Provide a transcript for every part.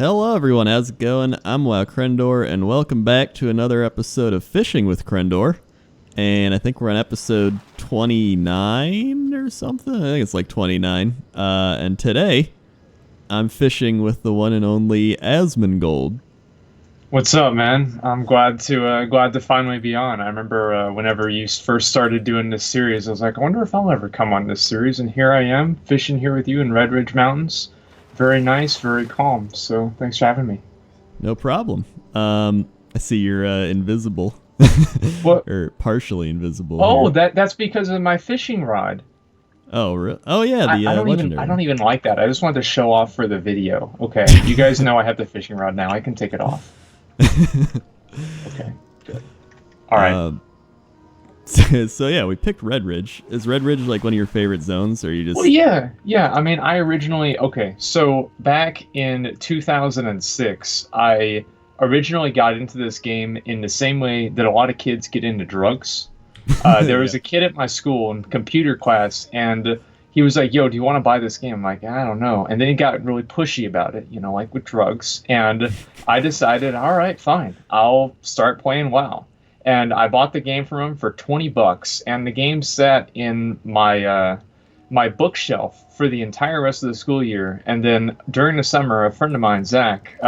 Hello everyone, how's it going? I'm WoWcrendor, and welcome back to another episode of Fishing with Crendor. And I think we're on episode 29 or something. I think it's like 29. And today, I'm fishing with the one and only Asmon Gold. What's up, man? I'm glad to finally be on. I remember whenever you first started doing this series, I was like, I wonder if I'll ever come on this series. And here I am, fishing here with you in Redridge Mountains. Very nice, very calm. So thanks for having me. No problem. I see you're invisible. What? Or partially invisible. Oh, here. that's because of my fishing rod. Oh, really? Oh, yeah, the legendary. I don't even like that. I just wanted to show off for the video. Okay, you guys know I have the fishing rod now. I can take it off. Okay, good. All right. So yeah, we picked Redridge. Is Redridge like one of your favorite zones, or you just? Well, yeah. I mean, so back in 2006, I originally got into this game in the same way that a lot of kids get into drugs. There was a kid at my school in computer class, and he was like, yo, do you want to buy this game? I'm like, I don't know. And then he got really pushy about it, like with drugs. And I decided, all right, fine, I'll start playing WoW. And I bought the game from him for $20, and the game sat in my my bookshelf for the entire rest of the school year. And then during the summer, a friend of mine, Zach,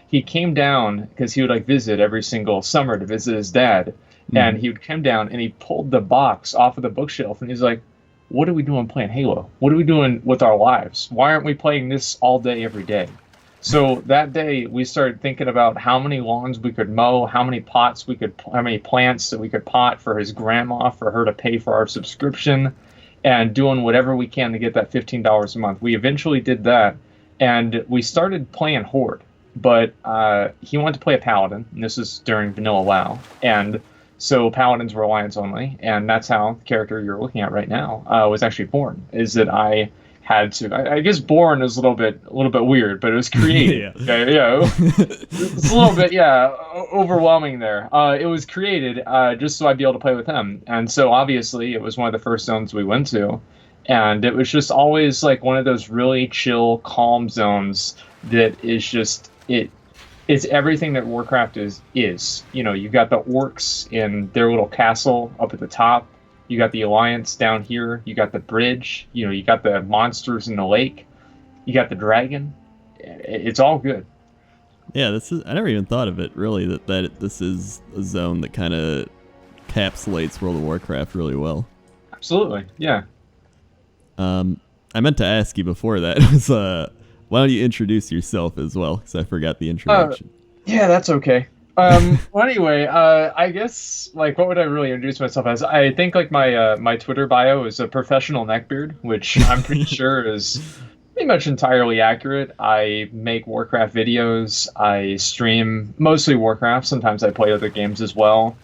he came down because he would visit every single summer to visit his dad. And he would come down and he pulled the box off of the bookshelf, and he's like, what are we doing playing Halo? What are we doing with our lives? Why aren't we playing this all day, every day? So that day we started thinking about how many lawns we could mow, how many plants that we could pot for his grandma, for her to pay for our subscription, and doing whatever we can to get that $15 a month. We eventually did that, and we started playing Horde. But he wanted to play a Paladin, and this is during Vanilla WoW, and so Paladins were Alliance only, and that's how the character you're looking at right now was actually born. Is that I had to? I guess born is a little bit weird, but it was created. It's a little bit overwhelming there. It was created just so I'd be able to play with him, and so obviously it was one of the first zones we went to, and it was just always like one of those really chill, calm zones that is just it. It's everything that Warcraft is. You've got the orcs in their little castle up at the top. You got the Alliance down here. You got the bridge. You got the monsters in the lake. You got the dragon. It's all good. Yeah, I never even thought of it, really, that this is a zone that kind of encapsulates World of Warcraft really well. Absolutely, yeah. I meant to ask you before that, why don't you introduce yourself as well? Because I forgot the introduction. Yeah, that's okay. Well, anyway, I guess, what would I really introduce myself as? I think, my Twitter bio is a professional neckbeard, which I'm pretty sure is pretty much entirely accurate. I make Warcraft videos. I stream mostly Warcraft. Sometimes I play other games as well.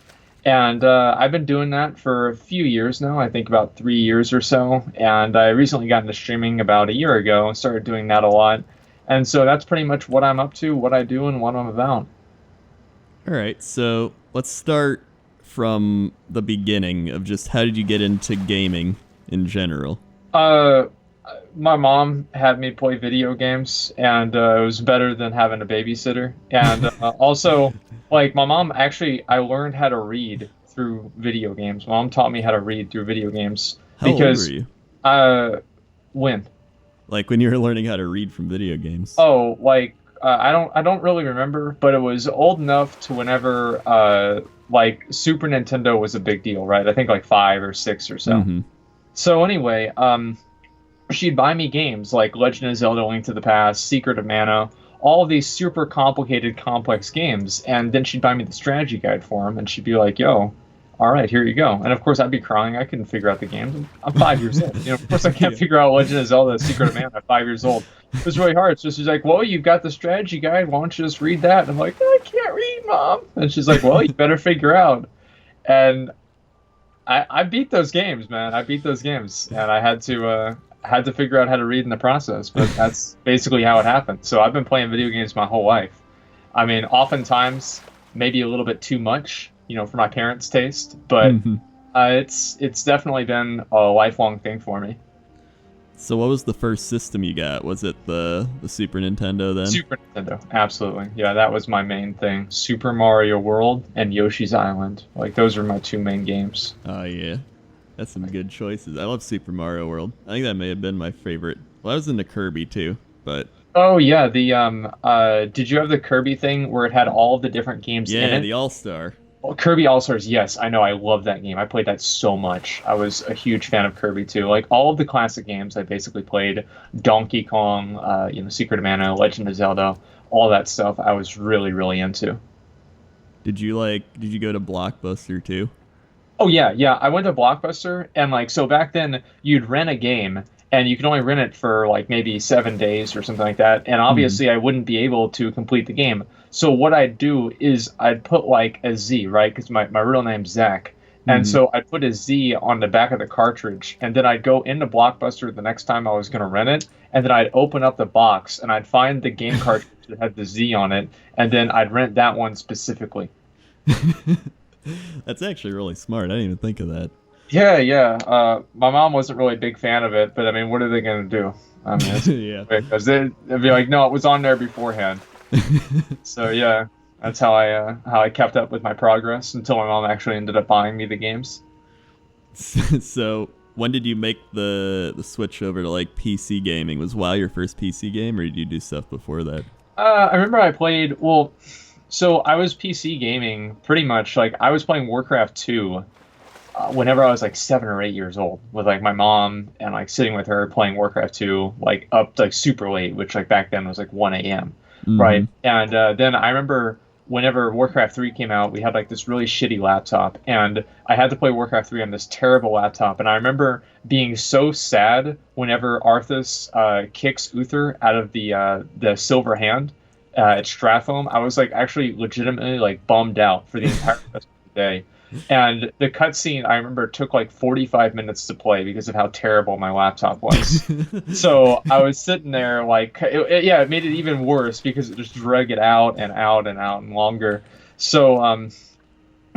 And I've been doing that for a few years now, I think about 3 years or so. And I recently got into streaming about a year ago and started doing that a lot. And so that's pretty much what I'm up to, what I do, and what I'm about. All right, so let's start from the beginning of just how did you get into gaming in general? My mom had me play video games, and it was better than having a babysitter. And also, my mom, actually, I learned how to read through video games. Mom taught me how to read through video games. How old were you? When? When you were learning how to read from video games. Oh, I don't really remember, but it was old enough to whenever Super Nintendo was a big deal, right? I think 5 or 6 or so. Mm-hmm. So anyway, she'd buy me games like Legend of Zelda: Link to the Past, Secret of Mana, all of these super complicated, complex games, and then she'd buy me the strategy guide for them, and she'd be like, yo, all right, here you go. And of course, I'd be crying. I couldn't figure out the games. I'm 5 years old. Of course, I can't figure out Legend of Zelda: Secret of Mana at 5 years old. It was really hard. So she's like, well, you've got the strategy guide. Why don't you just read that? And I'm like, I can't read, Mom. And she's like, well, you better figure out. And I beat those games, man. I beat those games. And I had to figure out how to read in the process. But that's basically how it happened. So I've been playing video games my whole life. I mean, oftentimes, maybe a little bit too much, for my parents' taste. But it's definitely been a lifelong thing for me. So what was the first system you got? Was it the Super Nintendo then? Super Nintendo, absolutely. Yeah, that was my main thing. Super Mario World and Yoshi's Island. Like those are my two main games. Oh yeah, that's some good choices. I love Super Mario World. I think that may have been my favorite. Well, I was into Kirby too, but Oh yeah, the did you have the Kirby thing where it had all of the different games in yeah, it? the All Star. Well, Kirby All Stars, yes, I know, I love that game. I played that so much. I was a huge fan of Kirby too. Like all of the classic games, I basically played. Donkey Kong, Secret of Mana, Legend of Zelda, all that stuff. I was really, really into. Did you go to Blockbuster too? Oh yeah, yeah. I went to Blockbuster and like so back then you'd rent a game and you could only rent it for like maybe 7 days or something like that. And Mhm. obviously I wouldn't be able to complete the game. So what I'd do is I'd put like a Z, right? Because my real name's Zach. And Mhm. so I'd put a Z on the back of the cartridge, and then I'd go into Blockbuster the next time I was going to rent it, and then I'd open up the box and I'd find the game cartridge that had the Z on it, and then I'd rent that one specifically. That's actually really smart. I didn't even think of that. Yeah, yeah. My mom wasn't really a big fan of it, but I mean, what are they gonna do? I mean, it's Yeah. because they'd be like, no, it was on there beforehand. So yeah, that's how I kept up with my progress until my mom actually ended up buying me the games. So when did you make the switch over to like PC gaming? Was WoW your first PC game, or did you do stuff before that? I remember I played well. So I was PC gaming pretty much like I was playing Warcraft 2 whenever I was like 7 or 8 years old with like my mom and like sitting with her playing Warcraft 2 like up like super late, which like back then was like 1 a.m. Hmm. Right. And then I remember whenever Warcraft 3 came out, we had like this really shitty laptop and I had to play Warcraft 3 on this terrible laptop. And I remember being so sad whenever Arthas kicks Uther out of the silver hand at Stratholme. I was like actually legitimately like bummed out for the entire rest of the day. And the cutscene I remember took like 45 minutes to play because of how terrible my laptop was. So I was sitting there like, yeah, it made it even worse because it just dragged it out and out and out and longer. So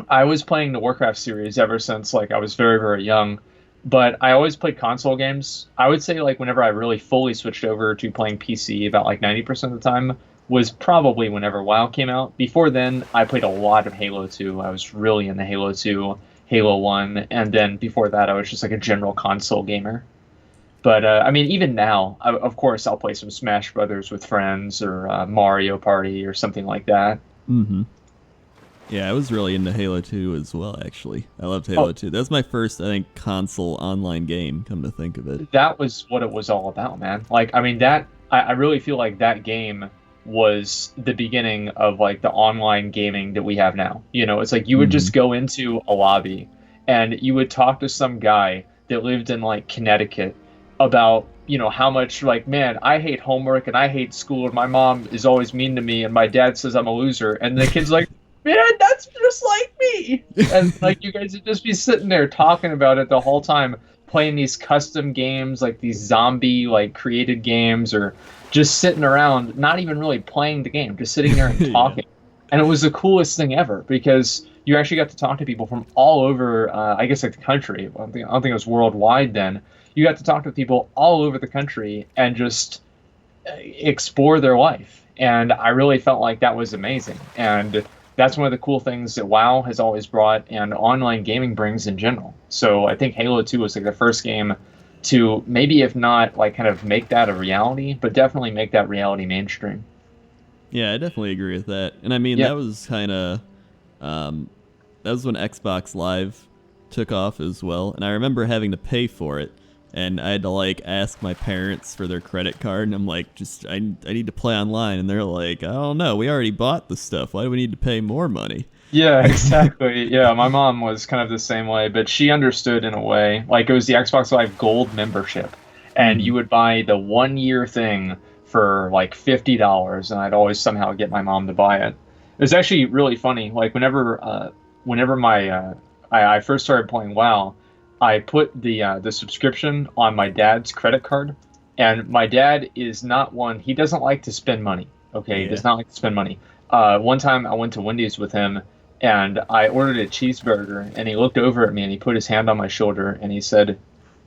I was playing the Warcraft series ever since like I was very, very young. But I always played console games. I would say like whenever I really fully switched over to playing PC, about like 90% of the time was probably whenever WoW came out. Before then, I played a lot of Halo 2. I was really into Halo 2, Halo 1, and then before that, I was just like a general console gamer. But I mean, even now, of course, I'll play some Smash Brothers with friends or Mario Party or something like that. Hmm. Yeah, I was really into Halo 2 as well, actually. I loved Oh, Halo 2. That was my first, I think, console online game, come to think of it. that was what it was all about, man. Like, I mean, I really feel like that game was the beginning of like the online gaming that we have now. You know, it's like you would Hmm. just go into a lobby and you would talk to some guy that lived in like Connecticut about, how much like, man, I hate homework and I hate school and my mom is always mean to me and my dad says I'm a loser. And the kid's like, man, that's just like me. And like you guys would just be sitting there talking about it the whole time, playing these custom games, like these zombie like created games, or just sitting around, not even really playing the game, just sitting there and Yeah. talking. And it was the coolest thing ever because you actually got to talk to people from all over, I guess, like the country. I don't think it was worldwide then. You got to talk to people all over the country and just explore their life. And I really felt like that was amazing. And that's one of the cool things that WoW has always brought and online gaming brings in general. So I think Halo 2 was like the first game to maybe, if not like kind of make that a reality, but definitely make that reality mainstream. Yeah, I definitely agree with that. And I mean, Yeah. that was kind of, um, that was when Xbox Live took off as well. And I remember having to pay for it. And I had to like ask my parents for their credit card. And I'm like, I need to play online. And they're like, I don't know. We already bought the stuff. Why do we need to pay more money? Yeah, exactly. Yeah, my mom was kind of the same way, but she understood in a way. Like it was the Xbox Live Gold membership, and Hmm. you would buy the 1 year thing for like $50, and I'd always somehow get my mom to buy it. It was actually really funny. Like whenever I first started playing WoW, I put the subscription on my dad's credit card, and my dad is not one. He doesn't like to spend money. Okay, he Yeah. does not like to spend money. One time I went to Wendy's with him and I ordered a cheeseburger and he looked over at me and he put his hand on my shoulder and he said,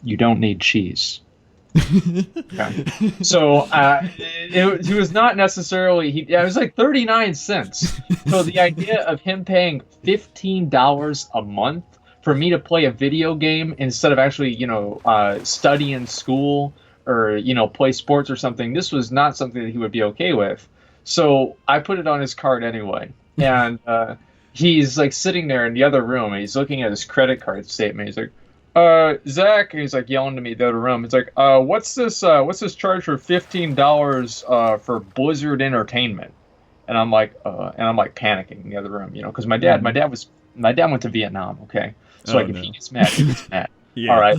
"You don't need cheese." Okay. So it was not necessarily it was like 39 cents. So the idea of him paying $15 a month for me to play a video game instead of actually study in school or play sports or something, this was not something that he would be okay with. So I put it on his card anyway, and he's like sitting there in the other room and he's looking at his credit card statement. He's like, Zach, and he's like yelling to me the other room. It's like, what's this charge for $15 for Blizzard Entertainment? And I'm like panicking in the other room, because my dad went to Vietnam, okay? So if he gets mad, he gets mad. Yeah. All right.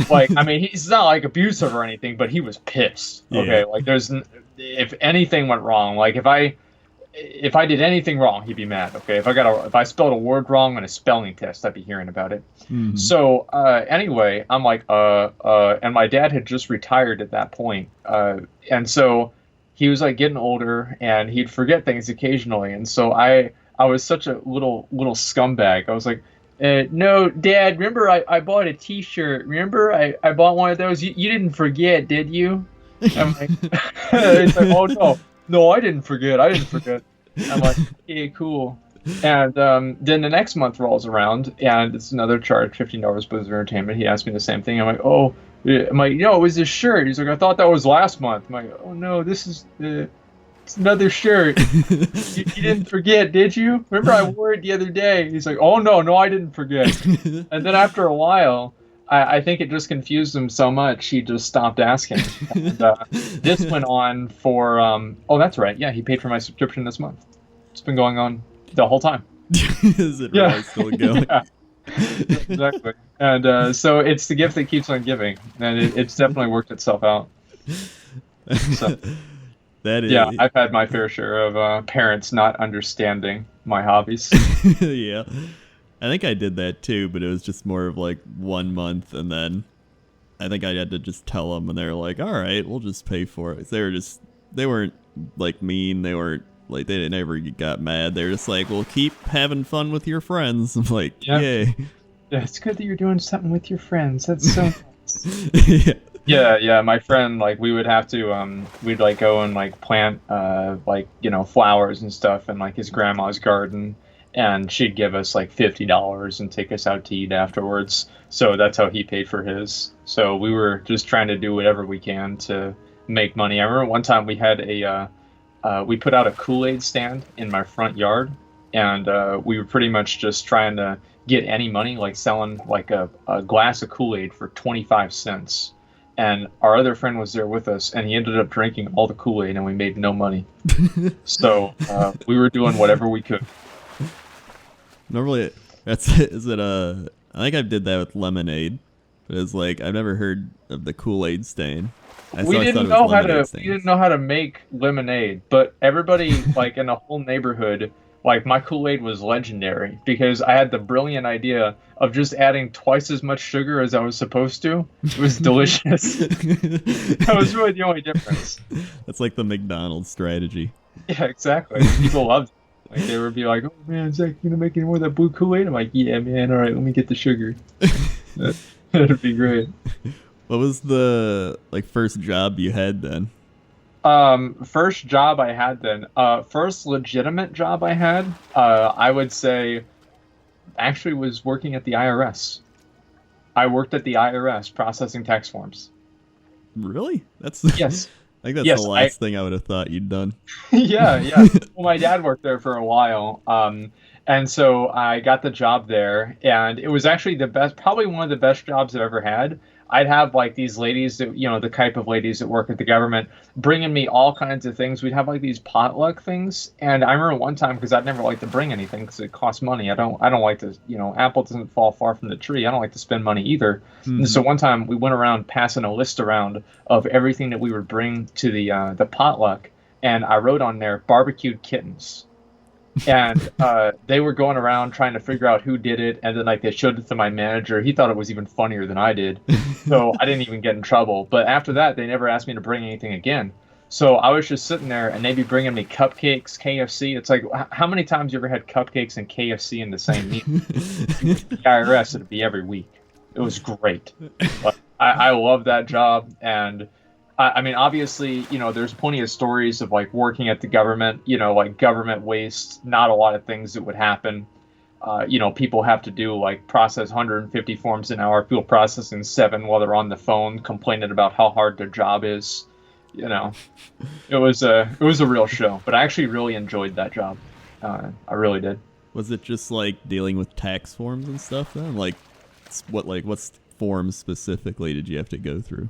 Like, I mean, he's not like abusive or anything, but he was pissed. Okay. Yeah. Like if anything went wrong, like if I did anything wrong, he'd be mad. Okay. If I spelled a word wrong on a spelling test, I'd be hearing about it. Mm-hmm. So, anyway, I'm like, and my dad had just retired at that point. And so he was like getting older and he'd forget things occasionally. And so I was such a little scumbag. I was like, no, Dad, remember I bought a t-shirt. Remember I bought one of those? You didn't forget, did you? I'm like, it's like, oh, no, I didn't forget. I'm like, yeah, cool. And then the next month rolls around, and it's another charge, $15 Blizzard Entertainment. He asked me the same thing. I'm like, oh, it was this shirt. He's like, I thought that was last month. I'm like, oh, no, this is it's another shirt. you didn't forget, did you? Remember I wore it the other day. He's like, oh, no, I didn't forget. And then after a while, I think it just confused him so much, he just stopped asking. And, this went on for, that's right. Yeah, he paid for my subscription this month. It's been going on the whole time. Is it really still going? Yeah. Exactly. And so it's the gift that keeps on giving. And it's definitely worked itself out. So, that is... Yeah, I've had my fair share of parents not understanding my hobbies. Yeah. I think I did that too, but it was just more of like 1 month, and then I think I had to just tell them, and they were like, all right, we'll just pay for it. They weren't like mean, they weren't like, they never got mad. They're just like, well, keep having fun with your friends. I'm like, yay. Yeah, it's good that you're doing something with your friends. That's so nice. Yeah, my friend, like, we would have to, we'd like go and like plant, flowers and stuff in like his grandma's garden. And she'd give us like $50 and take us out to eat afterwards. So that's how he paid for his. So we were just trying to do whatever we can to make money. I remember one time we had we put out a Kool-Aid stand in my front yard, and we were pretty much just trying to get any money, like selling like a glass of Kool-Aid for 25 cents. And our other friend was there with us, and he ended up drinking all the Kool-Aid, and we made no money. So we were doing whatever we could. Normally, I think I did that with lemonade, but it's like I've never heard of the Kool-Aid stain. We didn't know how to make lemonade, but everybody like in the whole neighborhood, like my Kool-Aid was legendary because I had the brilliant idea of just adding twice as much sugar as I was supposed to. It was delicious. That was really the only difference. That's like the McDonald's strategy. Yeah, exactly. People loved it. Like, they would be like, oh, man, Zach, you gonna make any more of that blue Kool-Aid? I'm like, yeah, man, all right, let me get the sugar. That'd be great. What was the, first job you had then? First job I had then, first legitimate job I had, I would say, actually was working at the IRS. I worked at the IRS processing tax forms. Really? Yes. I think that's the last thing I would have thought you'd done. Yeah. Well, my dad worked there for a while, and so I got the job there, and it was actually probably one of the best jobs I've ever had. I'd have like these ladies that, the type of ladies that work at the government bringing me all kinds of things. We'd have like these potluck things. And I remember one time, because I'd never like to bring anything because it costs money. I don't like to, apple doesn't fall far from the tree. I don't like to spend money either. Mm-hmm. And so one time we went around passing a list around of everything that we would bring to the potluck. And I wrote on there barbecued kittens. And they were going around trying to figure out who did it, and then they showed it to my manager. He thought it was even funnier than I did, so I didn't even get in trouble. But after that, they never asked me to bring anything again. So I was just sitting there, and they'd be bringing me cupcakes, KFC. It's like, how many times you ever had cupcakes and KFC in the same meal? The IRS, it'd be every week. It was great. But I love that job. And I mean, obviously, there's plenty of stories of like working at the government, like government waste, not a lot of things that would happen. People have to do like process 150 forms an hour, people processing 7 while they're on the phone complaining about how hard their job is. You know, it was a real show, but I actually really enjoyed that job. I really did. Was it just like dealing with tax forms and stuff then? Like, what's forms specifically did you have to go through?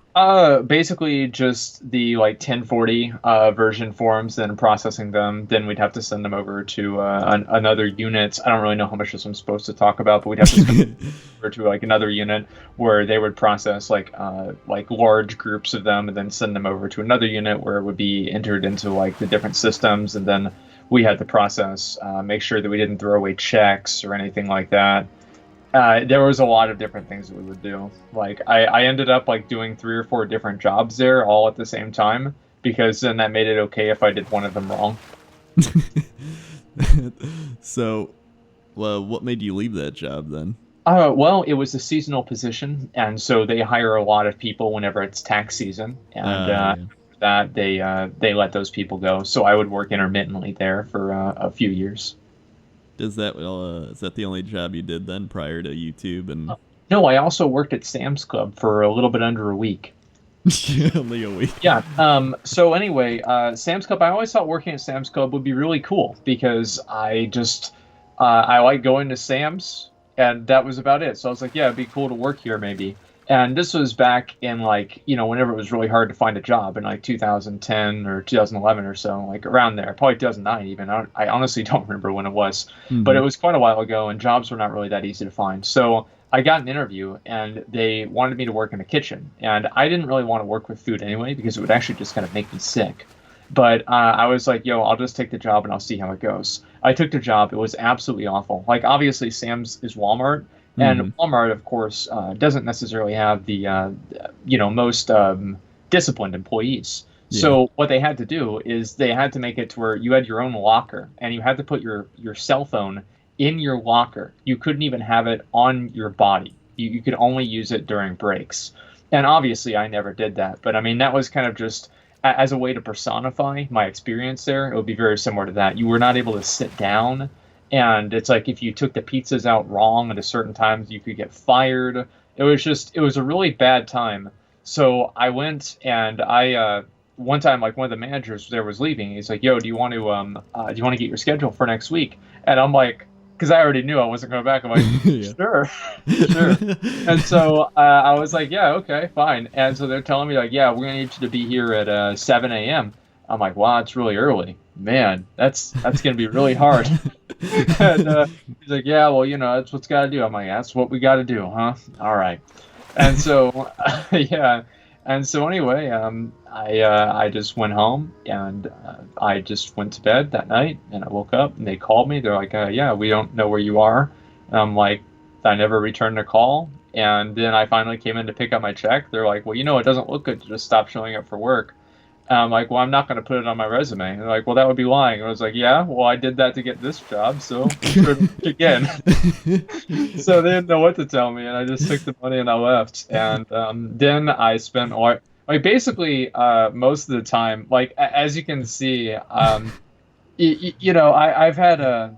Basically just the like 1040 version forms, then processing them. Then we'd have to send them over to another unit. I don't really know how much this I'm supposed to talk about, but we'd have to send them over to like another unit where they would process like large groups of them, and then send them over to another unit where it would be entered into like the different systems, and then we had to process, make sure that we didn't throw away checks or anything like that. There was a lot of different things that we would do. Like I ended up like doing 3 or 4 different jobs there all at the same time, because then that made it okay if I did one of them wrong. So, well, what made you leave that job then? Well, it was a seasonal position, and so they hire a lot of people whenever it's tax season, and Yeah. that they let those people go. So I would work intermittently there for a few years. Is that the only job you did then prior to YouTube and No, I also worked at Sam's Club for a little bit under a week. only a week? Yeah. So anyway, Sam's Club. I always thought working at Sam's Club would be really cool because I like going to Sam's, and that was about it. So I was like, yeah, it'd be cool to work here maybe. And this was back in like whenever it was really hard to find a job in like 2010 or 2011 or so, like around there, probably 2009 even. I honestly don't remember when it was, but it was quite a while ago, and jobs were not really that easy to find. So I got an interview, and they wanted me to work in the kitchen, and I didn't really want to work with food anyway because it would actually just kind of make me sick. But I was like, yo, I'll just take the job and I'll see how it goes. I took the job. It was absolutely awful. Like, obviously, Sam's is Walmart. And Walmart, of course, doesn't necessarily have the, most disciplined employees. Yeah. So what they had to do is they had to make it to where you had your own locker, and you had to put your cell phone in your locker. You couldn't even have it on your body. You could only use it during breaks. And obviously, I never did that. But, I mean, that was kind of just as a way to personify my experience there. It would be very similar to that. You were not able to sit down. And it's like if you took the pizzas out wrong at a certain time, you could get fired. It was a really bad time. So I went, and one time, like, one of the managers there was leaving. He's like, yo, do you want to get your schedule for next week? And I'm like, because I already knew I wasn't going back. I'm like, sure. And so I was like, yeah, okay, fine. And so they're telling me like, yeah, we're going to need you to be here at 7 a.m. I'm like, wow, it's really early. Man, that's going to be really hard. And he's like, yeah, well, that's what's got to do. I'm like, that's what we got to do, huh? All right. And so, yeah. And so anyway, I just went home, and I just went to bed that night, and I woke up, and they called me. They're like, yeah, we don't know where you are. And I'm like, I never returned a call. And then I finally came in to pick up my check. They're like, well, it doesn't look good to just stop showing up for work. And I'm like, well, I'm not going to put it on my resume. And they're like, well, that would be lying. And I was like, yeah, well, I did that to get this job, so again. So they didn't know what to tell me, and I just took the money and I left. And then I spent basically most of the time, like as you can see, I've had a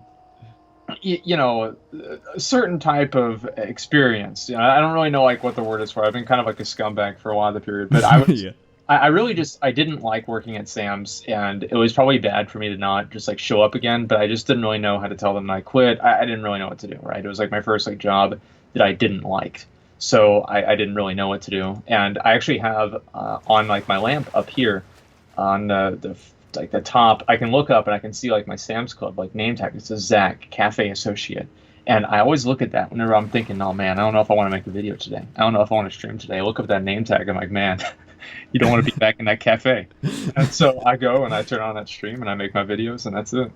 certain type of experience. I don't really know like what the word is for. I've been kind of like a scumbag for a lot of the period, but I was. Yeah. I didn't like working at Sam's, and it was probably bad for me to not just like show up again, but I just didn't really know how to tell them that I quit. I didn't really know what to do, right? It was like my first like job that I didn't like. So I didn't really know what to do. And I actually have on like my lamp up here on the top, I can look up and I can see like my Sam's Club like name tag. It says Zach, Cafe Associate. And I always look at that whenever I'm thinking, oh man, I don't know if I want to make a video today. I don't know if I want to stream today. I look up that name tag. I'm like, man, you don't want to be back in that cafe. And so I go and I turn on that stream and I make my videos, and that's it.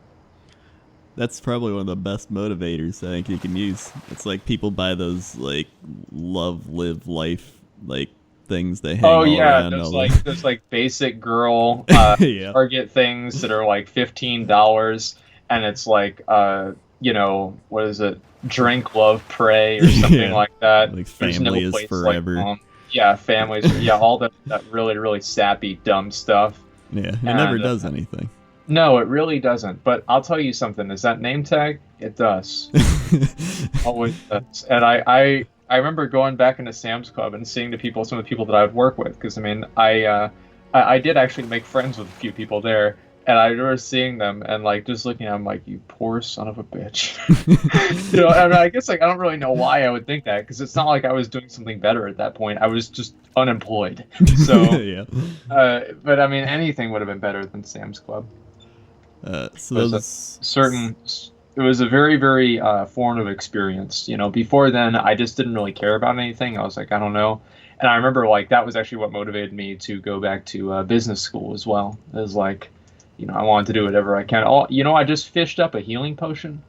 That's probably one of the best motivators I think you can use. It's like people buy those like love, live, life like things they hang all around. Those like basic girl Target things that are like $15, and it's like what is it? Drink, love, pray, or something like that. Like family is forever. yeah, families, yeah, all that really, really sappy, dumb stuff. Yeah, it never And does anything. no, it really doesn't. But I'll tell you something: is that name tag? It does. Always does. And I remember going back into Sam's Club and seeing some of the people that I would work with, because I mean, I did actually make friends with a few people there, and I remember seeing them and like just looking at them like, you poor son of a bitch. You know, I mean, I guess like I don't really know why I would think that, because it's not like I was doing something better at that point. I was just unemployed. So, Yeah. but I mean, anything would have been better than Sam's Club. So There's a those certain it was a very, very formative experience. You know, before then I just didn't really care about anything. I was like, I don't know. And I remember like that was actually what motivated me to go back to business school as well. It was like, you know, I wanted to do whatever I can. You know, I just fished up a healing potion.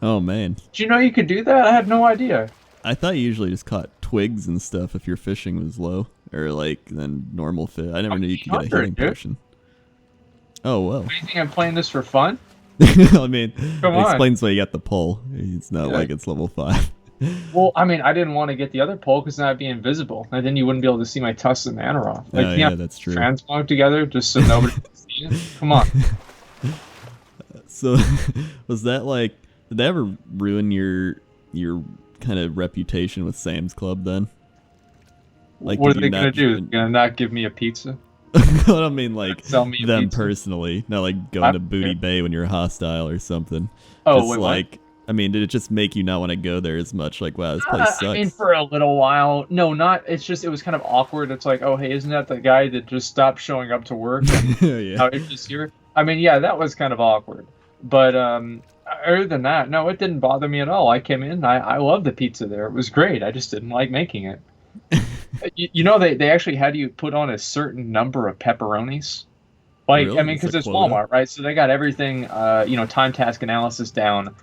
Oh man. Did you know you could do that? I had no idea. I thought you usually just caught twigs and stuff if your fishing was low, or like then normal fish. I never knew you could get a healing dude. potion. Oh well. Do you think I'm playing this for fun? I mean, Come it on. explains why you got the pole. It's not Yeah. like it's level 5. Well, I mean, I didn't want to get the other pole because then I'd be invisible, and then you wouldn't be able to see my tusks and mana off. Like, Oh, yeah, that's true. Transmog together just so nobody can see it. Come on. So, was that like? Did that ever ruin your kind of reputation with Sam's Club then? Like, What are did they you gonna not do? even- Gonna not give me a pizza? I don't mean like Sell me a them pizza? personally, not like going I to don't Booty care. Bay when you're hostile or something. Oh, Just wait, like, I mean, did it just make you not want to go there as much? Like, wow, this place sucks. I mean, for a little while. No, not. It's just it was kind of awkward. It's like, oh, hey, isn't that the guy that just stopped showing up to work? And Yeah. now he's just here. I mean, yeah, that was kind of awkward. But other than that, no, it didn't bother me at all. I came in. I loved the pizza there. It was great. I just didn't like making it. You know, they actually had you put on a certain number of pepperonis. Like, Really? I mean, It's a because it's quota? Walmart, right? So they got everything, you know, time task analysis down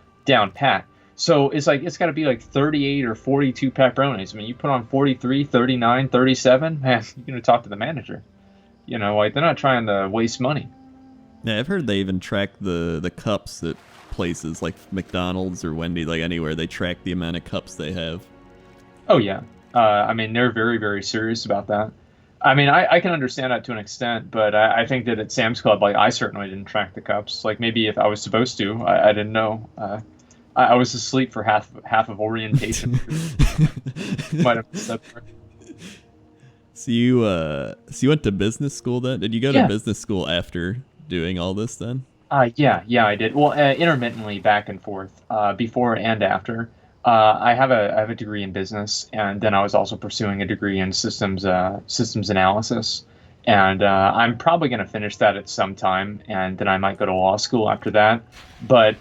pat. So it's like, it's got to be like 38 or 42 pepperonis. I mean, you put on 43, 39, 37, man, you're going to talk to the manager. You know, like, they're not trying to waste money. Yeah, I've heard they even track the cups at places like McDonald's or Wendy's, like anywhere. They track the amount of cups they have. Oh, yeah. I mean, they're very, very serious about that. I mean, I can understand that to an extent, but I think that at Sam's Club, like, I certainly didn't track the cups. Like, maybe if I was supposed to, I didn't know. I was asleep for half of orientation. Might have missed that part. So you went to business school then? Did you go to Yeah. business school after doing all this then? Yeah, I did. Well, intermittently back and forth, before and after. I have a degree in business, and then I was also pursuing a degree in systems analysis. And I'm probably going to finish that at some time, and then I might go to law school after that. But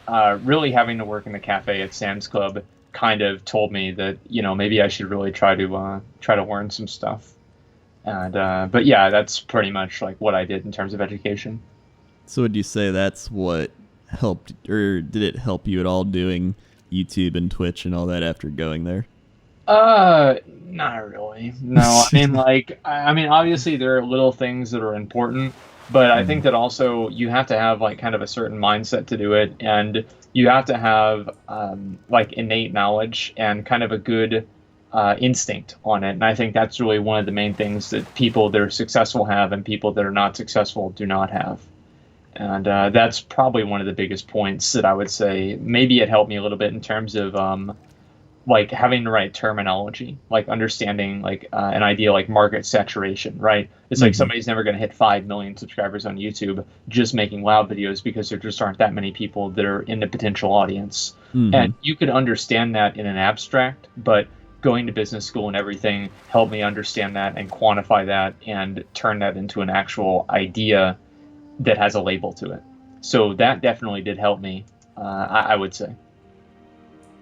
really having to work in the cafe at Sam's Club kind of told me that, you know, maybe I should really try to learn some stuff. And but yeah, that's pretty much like what I did in terms of education. So would you say that's what helped, or did it help you at all doing YouTube and Twitch and all that after going there? Not really. No, I mean, like, I mean, obviously there are little things that are important, but I think that also you have to have like kind of a certain mindset to do it, and you have to have like innate knowledge and kind of a good instinct on it. And I think that's really one of the main things that people that are successful have and people that are not successful do not have. And that's probably one of the biggest points that I would say. Maybe it helped me a little bit in terms of like having the right terminology, like understanding like an idea like market saturation, right? It's like somebody's never going to hit 5 million subscribers on YouTube just making loud videos because there just aren't that many people that are in the potential audience. And you could understand that in an abstract, but going to business school and everything helped me understand that and quantify that and turn that into an actual idea that has a label to it. So that definitely did help me, I would say.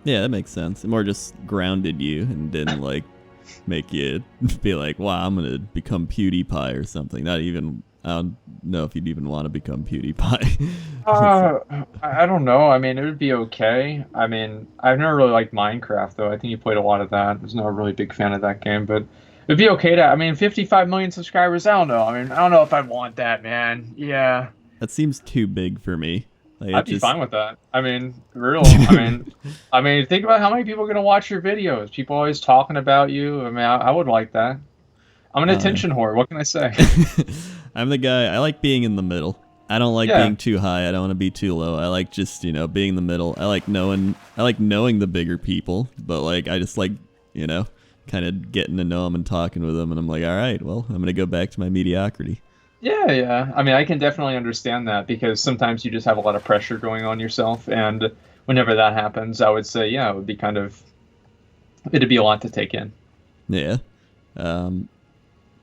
Yeah, that makes sense. It more just grounded you and didn't like make you be like, wow, I'm gonna become PewDiePie or something. Not even, I don't know if you'd even want to become PewDiePie. I don't know. I mean, it would be okay. I mean, I've never really liked Minecraft, though. I think you played a lot of that. I was not a really big fan of that game, but it'd be okay to, I mean, 55 million subscribers, I don't know. I mean, I don't know if I'd want that, man. Yeah. That seems too big for me. Like, I'd be fine with that. I mean, real. I mean, think about how many people are going to watch your videos. People always talking about you. I mean, I would like that. I'm an attention whore. What can I say? I'm the guy. I like being in the middle. I don't like being too high. I don't want to be too low. I like just, being in the middle. I like knowing the bigger people, but like I just like, kind of getting to know them and talking with them, and I'm like, all right, well, I'm gonna go back to my mediocrity. Yeah. I mean, I can definitely understand that because sometimes you just have a lot of pressure going on yourself, and whenever that happens, I would say, yeah, it'd be a lot to take in. Yeah.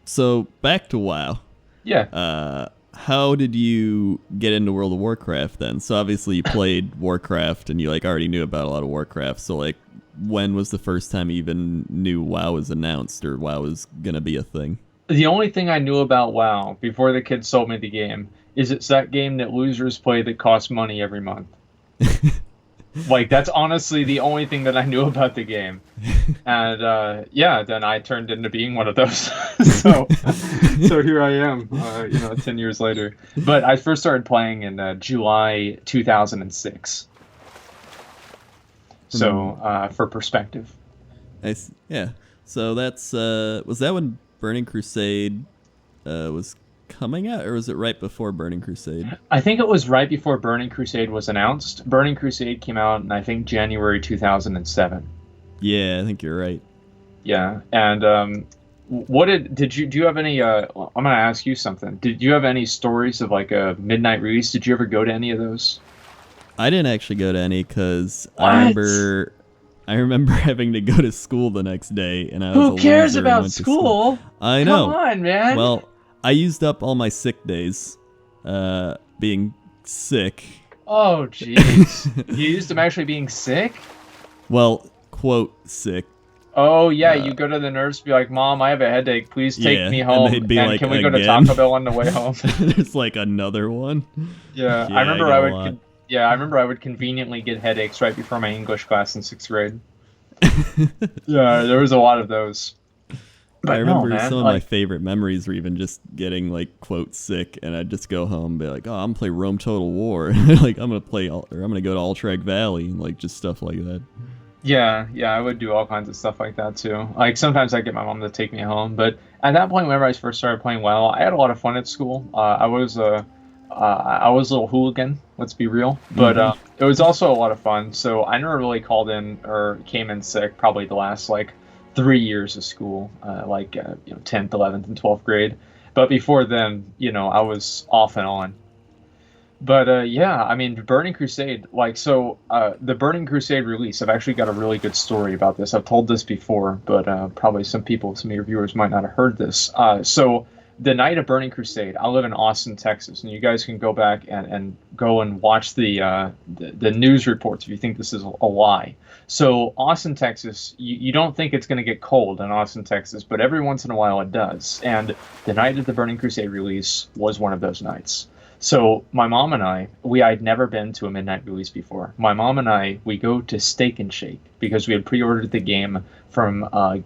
So back to WoW. Yeah. How did you get into World of Warcraft then? So obviously you played Warcraft and you like already knew about a lot of Warcraft. So like, when was the first time you even knew WoW was announced or WoW was gonna be a thing? The only thing I knew about WoW before the kids sold me the game is it's that game that losers play that costs money every month. Like, that's honestly the only thing that I knew about the game. And, then I turned into being one of those. so here I am, 10 years later. But I first started playing in July 2006. So, for perspective. Nice. Yeah. So that's, was that when Burning Crusade was coming out, or was it right before Burning Crusade? I think it was right before Burning Crusade was announced. Burning Crusade came out in, I think, January 2007. Yeah, I think you're right. Yeah, and do you have any, I'm going to ask you something. Did you have any stories of, like, a midnight release? Did you ever go to any of those? I didn't actually go to any because I remember having to go to school the next day, and I was Who cares about school? I know. Come on, man. Well, I used up all my sick days, being sick. Oh, jeez. You used them actually being sick? Well, quote sick. Oh, yeah, you go to the nurse, be like, Mom, I have a headache. Please take me home. And they'd be like, can we go to again? Taco Bell on the way home? There's like another one. Yeah, I remember I would conveniently get headaches right before my English class in 6th grade. Yeah, there was a lot of those. But I remember some of my favorite memories were even just getting like quote sick, and I'd just go home and be like, "Oh, I'm gonna play Rome Total War," like I'm gonna go to Alterac Valley, and like just stuff like that. Yeah, I would do all kinds of stuff like that too. Like sometimes I get my mom to take me home, but at that point, whenever I first started playing WoW, I had a lot of fun at school. I was a little hooligan, let's be real, but it was also a lot of fun. So I never really called in or came in sick probably the last like 3 years of school, 10th, 11th, and 12th grade. But before then, I was off and on. But I mean, Burning Crusade, the Burning Crusade release, I've actually got a really good story about this. I've told this before, but probably some of your viewers might not have heard this. So the night of Burning Crusade, I live in Austin, Texas, and you guys can go back and go and watch the news reports if you think this is a lie. So Austin, Texas, you don't think it's going to get cold in Austin, Texas, but every once in a while it does. And the night of the Burning Crusade release was one of those nights. So my mom and I'd never been to a midnight release before. My mom and I, we go to Steak and Shake because we had pre-ordered the game from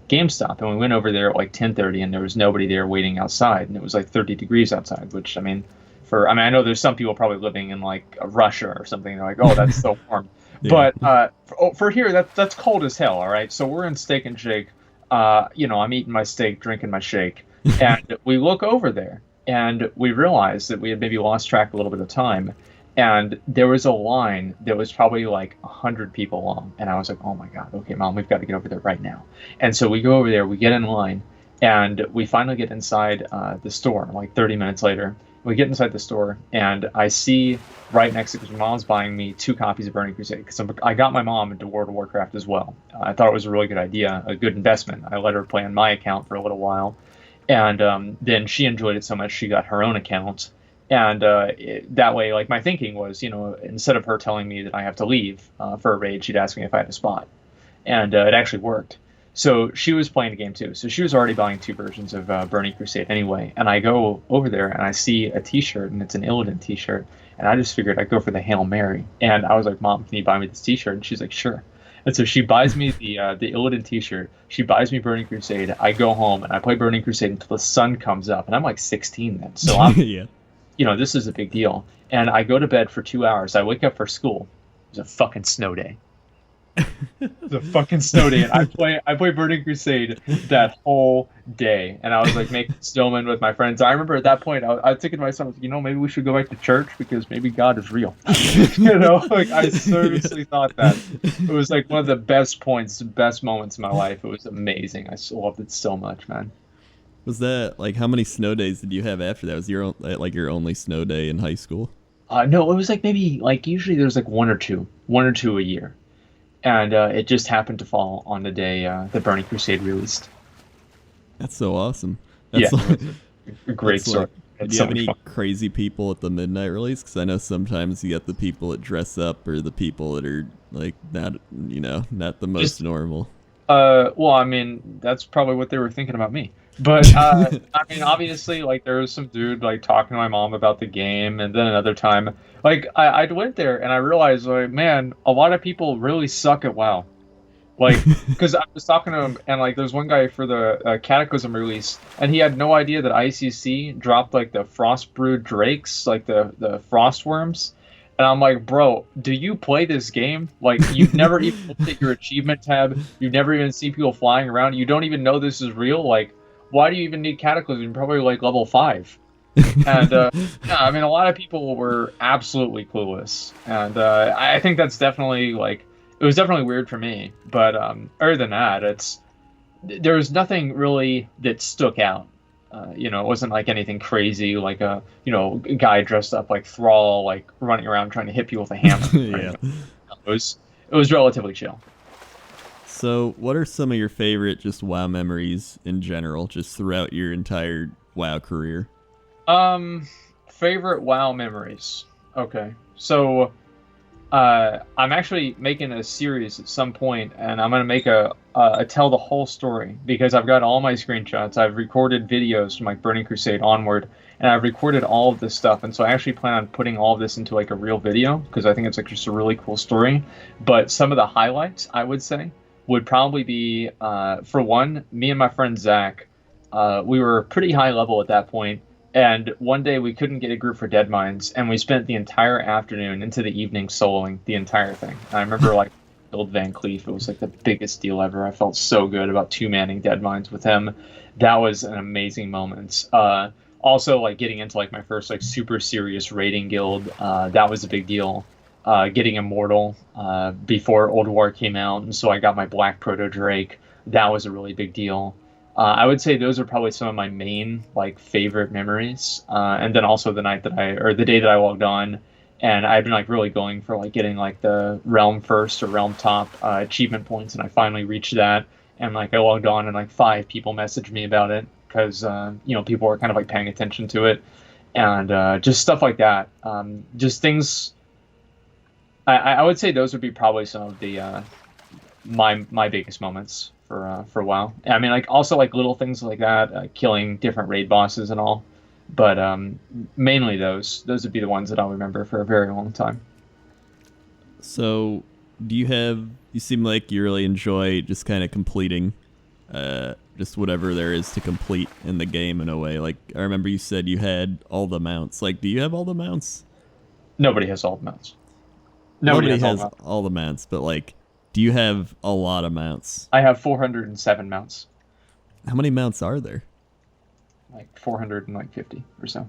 GameStop, and we went over there at like 10:30, and there was nobody there waiting outside, and it was like 30 degrees outside, which I know there's some people probably living in like Russia or something. They're like, oh, that's so warm. Yeah. But for here, that's cold as hell. All right, so we're in Steak and Shake. I'm eating my steak, drinking my shake, and we look over there. And we realized that we had maybe lost track a little bit of time. And there was a line that was probably like 100 people long. And I was like, oh my God, okay, Mom, we've got to get over there right now. And so we go over there, we get in line, and we finally get inside the store, like 30 minutes later. We get inside the store, and I see right next to it, because my mom's buying me 2 copies of Burning Crusade, because I got my mom into World of Warcraft as well. I thought it was a really good idea, a good investment. I let her play on my account for a little while. And then she enjoyed it so much she got her own account, and that way, like my thinking was, instead of her telling me that I have to leave for a raid, she'd ask me if I had a spot, and it actually worked. So she was playing the game too. So she was already buying 2 versions of Burning Crusade anyway. And I go over there and I see a T-shirt, and it's an Illidan T-shirt, and I just figured I'd go for the Hail Mary. And I was like, Mom, can you buy me this T-shirt? And she's like, sure. And so she buys me the Illidan T-shirt. She buys me Burning Crusade. I go home and I play Burning Crusade until the sun comes up. And I'm like 16 then. So I'm, this is a big deal. And I go to bed for 2 hours. I wake up for school. It was a fucking snow day. It's a fucking snow day, and I play Burning Crusade that whole day, and I was like making snowmen with my friends. I remember at that point, I was thinking to myself, maybe we should go back to church because maybe God is real. Like I seriously thought that. It was like one of the best points, best moments in my life. It was amazing. I still loved it so much, man. Was that like how many snow days did you have after that? Was your only snow day in high school? No, it was like maybe like usually there's like one or two a year, and it just happened to fall on the day the Burning Crusade released. That's so awesome. Yeah, That's like, it was a great that's story. like. It's Do you so have much any fun. crazy people at the midnight release? Because I know sometimes you get the people that dress up or the people that are like not, not the most Just normal. well, I mean, that's probably what they were thinking about me. But I mean, obviously, like there was some dude like talking to my mom about the game, and then another time, like I went there and I realized, like, man, a lot of people really suck at WoW. Like, because I was talking to him, and like, there's one guy for the Cataclysm release, and he had no idea that ICC dropped like the Frostbrood Drakes, like the Frost Worms. And I'm like, bro, do you play this game? Like, you've never even looked at your achievement tab. You've never even seen people flying around. You don't even know this is real. Like, why do you even need Cataclysm? You're probably like level 5. And yeah, I mean, a lot of people were absolutely clueless, and I think that's definitely like it was definitely weird for me. But other than that, there was nothing really that stuck out. It wasn't like anything crazy, like a guy dressed up like Thrall, like running around trying to hit people with a hammer. Or Yeah. anything. It was relatively chill. So, what are some of your favorite just WoW memories in general, just throughout your entire WoW career? Favorite WoW memories. Okay, so I'm actually making a series at some point, and I'm gonna make a tell the whole story because I've got all my screenshots. I've recorded videos from like Burning Crusade onward, and I've recorded all of this stuff. And so I actually plan on putting all of this into like a real video because I think it's like just a really cool story. But some of the highlights I would say would probably be, for one, me and my friend Zach. We were pretty high level at that point, and one day we couldn't get a group for Dead Mines, and we spent the entire afternoon into the evening soloing the entire thing. And I remember like killed Van Cleef. It was like the biggest deal ever. I felt so good about two-manning Dead Mines with him. That was an amazing moment. Also, like getting into like my first like super serious raiding guild, that was a big deal. Getting immortal before Old War came out, and so I got my Black Proto Drake. That was a really big deal. I would say those are probably some of my main like favorite memories. And then also the day that I logged on, and I've been like really going for like getting like the realm first or realm top achievement points, and I finally reached that. And like I logged on, and like 5 people messaged me about it because people were kind of like paying attention to it, and just stuff like that. Just things. I would say those would be probably some of the my biggest moments for WoW. I mean, like also like little things like that, killing different raid bosses and all, but mainly those would be the ones that I'll remember for a very long time. So, you seem like you really enjoy just kind of completing just whatever there is to complete in the game in a way. Like, I remember you said you had all the mounts. Like, do you have all the mounts? Nobody has all the mounts. Nobody has has all the mounts. all the mounts, but like, do you have a lot of mounts? I have 407 mounts, How many mounts are there? like 450 or so.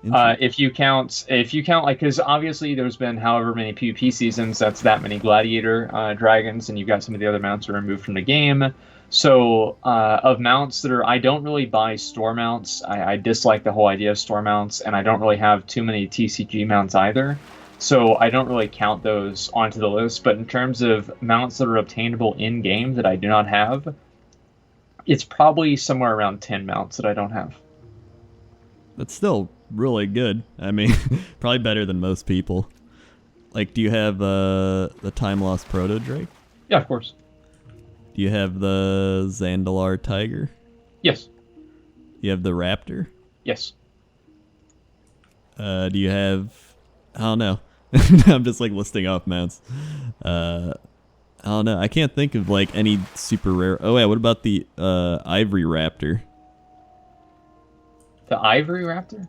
Inter- If you count like, because obviously there's been however many PvP seasons, that's that many gladiator dragons, and you've got some of the other mounts are removed from the game. So of mounts I don't really buy store mounts. I dislike the whole idea of store mounts, and I don't really have too many TCG mounts either. So I don't really count those onto the list. But in terms of mounts that are obtainable in game that I do not have, it's probably somewhere around 10 mounts that I don't have. That's still really good. I mean, probably better than most people. Like, do you have the Time Lost Proto Drake? Yeah, of course. Do you have the Zandalar Tiger? Yes. You have the Raptor? Yes. Do you have... I don't know. I'm just like listing off mounts. I don't know. I can't think of like any super rare... Oh yeah, what about the Ivory Raptor? The Ivory Raptor?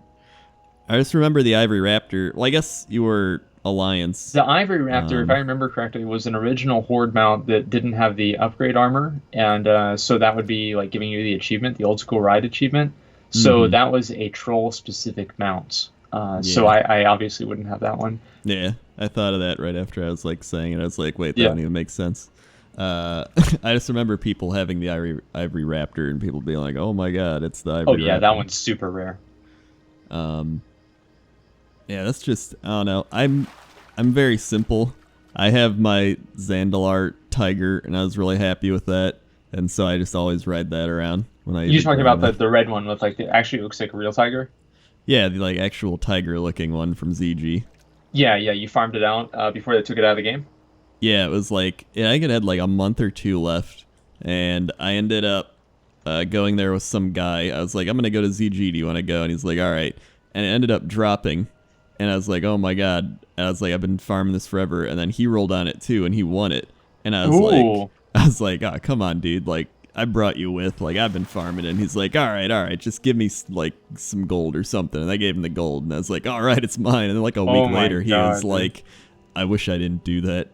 I just remember the Ivory Raptor. Well, I guess you were Alliance. The Ivory Raptor, if I remember correctly, was an original Horde mount that didn't have the upgrade armor, and so that would be like giving you the achievement, the old school ride achievement. So that was a troll specific mount. So I obviously wouldn't have that one. Yeah, I thought of that right after I was like saying it. I was like, wait, that don't even make sense. I just remember people having the Ivory Raptor and people being like, oh my god, it's the Ivory Raptor. Oh yeah, that one's super rare. Yeah, that's just, I don't know. I'm very simple. I have my Zandalar Tiger, and I was really happy with that, and so I just always ride that around when I. You're talking about the red one with like actually looks like a real tiger. Yeah, the like actual tiger-looking one from ZG. Yeah, you farmed it out before they took it out of the game. Yeah, it was like I think it had like a month or two left, and I ended up going there with some guy. I was like, I'm gonna go to ZG. Do you want to go? And he's like, all right. And it ended up dropping. And I was like, oh my god. And I was like, I've been farming this forever. And then he rolled on it too, and he won it. And I was like, oh, come on, dude. Like, I brought you with. Like, I've been farming it. And he's like, all right. Just give me, like, some gold or something. And I gave him the gold. And I was like, all right, it's mine. And then, like, a week later, he was like, I wish I didn't do that.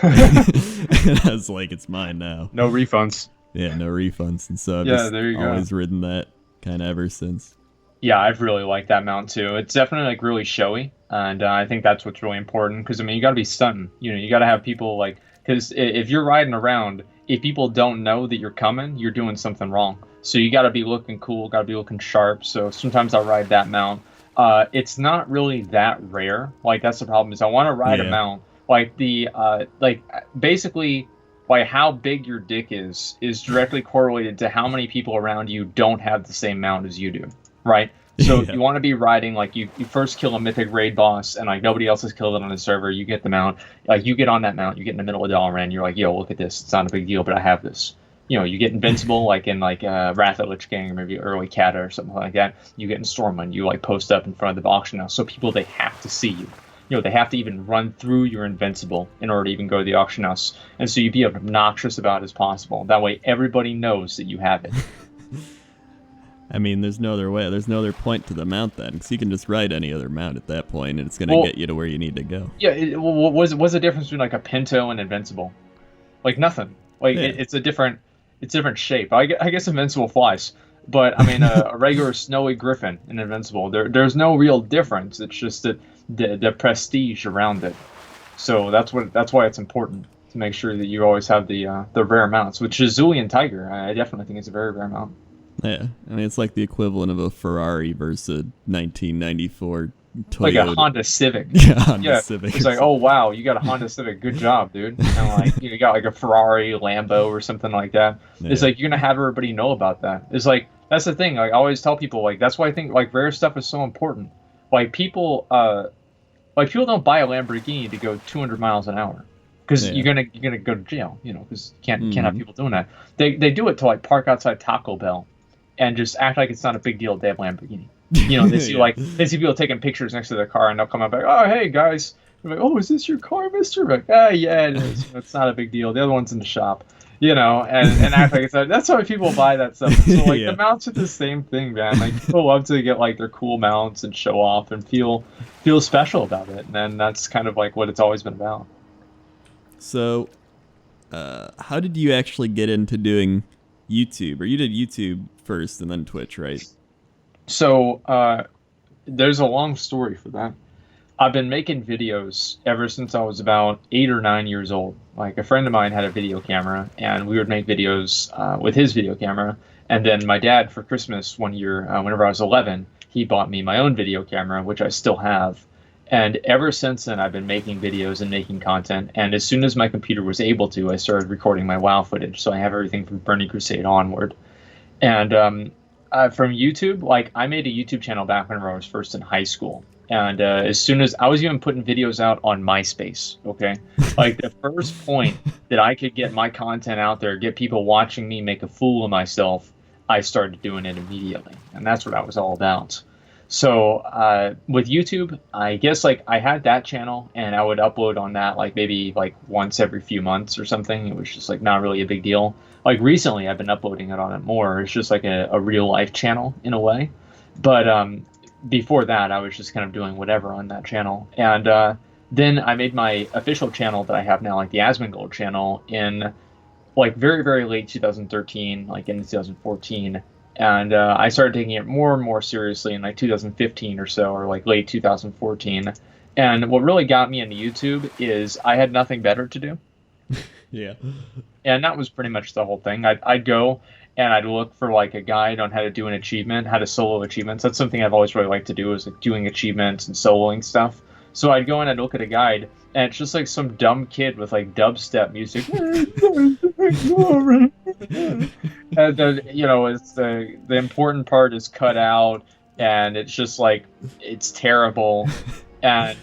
And I was like, it's mine now. No refunds. Yeah, no refunds. And so I've just always ridden that kind of ever since. Yeah, I've really liked that mount too. It's definitely like really showy, and I think that's what's really important because I mean you got to be stunting. You know, you got to have people like because if you're riding around, if people don't know that you're coming, you're doing something wrong. So you got to be looking cool, got to be looking sharp. So sometimes I ride that mount. It's not really that rare. Like that's the problem is I want to ride a mount like the basically. Like how big your dick is directly correlated to how many people around you don't have the same mount as you do, right? So if you want to be riding, like you first kill a mythic raid boss and like nobody else has killed it on the server, you get the mount, like you get on that mount, you get in the middle of Dalaran, you're like, yo, look at this, it's not a big deal, but I have this. You know, you get invincible like in like Wrath of Lich King or maybe early Kata or something like that. You get in Stormwind, you like post up in front of the auction house, so people they have to see you. You know, they have to even run through your invincible in order to even go to the auction house. And so you be as obnoxious about it as possible. That way everybody knows that you have it. I mean, there's no other way. There's no other point to the mount then, because you can just ride any other mount at that point, and it's going to get you to where you need to go. Yeah, what's the difference between like a Pinto and Invincible? Like nothing. Like it's a different shape. I guess Invincible flies. But I mean, a regular snowy griffin in Invincible, there's no real difference. It's just that the prestige around it. So that's why it's important to make sure that you always have the rare mounts. With Chizulian Tiger, I definitely think it's a very rare mount. Yeah, I mean it's like the equivalent of a Ferrari versus a 1994 Toyota. Like a Honda Civic. Yeah, Honda Civic. It's like, oh wow, you got a Honda Civic, good job, dude. And like you got like a Ferrari, Lambo, or something like that. Yeah. It's like you're gonna have everybody know about that. It's like that's the thing. Like I always tell people, like that's why I think like rare stuff is so important. Like people don't buy a Lamborghini to go 200 miles an hour because you're gonna go to jail. You know, because you can't have people doing that. They do it to like park outside Taco Bell and just act like it's not a big deal if they have Lamborghini. You know, they see people taking pictures next to their car, and they'll come up like, "Oh, hey guys," they're like, "Oh, is this your car, Mister?" Like, yeah, it is. It's not a big deal. The other one's in the shop, you know, and act like it's not. That's why people buy that stuff. So like the mounts are the same thing, man. Like people love to get like their cool mounts and show off and feel special about it, and that's kind of like what it's always been about. So, how did you actually get into doing YouTube? Or you did YouTube first and then Twitch, right? So there's a long story for that. I've been making videos ever since I was about 8 or 9 years old. Like a friend of mine had a video camera, and we would make videos with his video camera. And then my dad, for Christmas one year, whenever I was 11, he bought me my own video camera, which I still have. And ever since then, I've been making videos and making content. And as soon as my computer was able to, I started recording my WoW footage. So I have everything from Burning Crusade onward. And from YouTube, like I made a YouTube channel back whenever I was first in high school. And as soon as I was even putting videos out on MySpace, okay? Like the first point that I could get my content out there, get people watching me make a fool of myself, I started doing it immediately. And that's what I was all about. So with YouTube, I guess like I had that channel and I would upload on that like maybe like once every few months or something. It was just like not really a big deal. Like recently I've been uploading it on it more. It's just like a real life channel in a way. But before that I was just kind of doing whatever on that channel. And Then I made my official channel that I have now, like the Asmon Gold channel, in like very, very late 2013, like in 2014. And I started taking it more and more seriously in like 2015 or so, or like late 2014. And what really got me into YouTube is I had nothing better to do. Yeah. And that was pretty much the whole thing. I'd go and I'd look for like a guide on how to do an achievement, how to solo achievements. That's something I've always really liked to do, is like doing achievements and soloing stuff. So I'd go and I'd look at a guide, and it's just like some dumb kid with like dubstep music. And then, it's the important part is cut out, and it's just like, it's terrible. And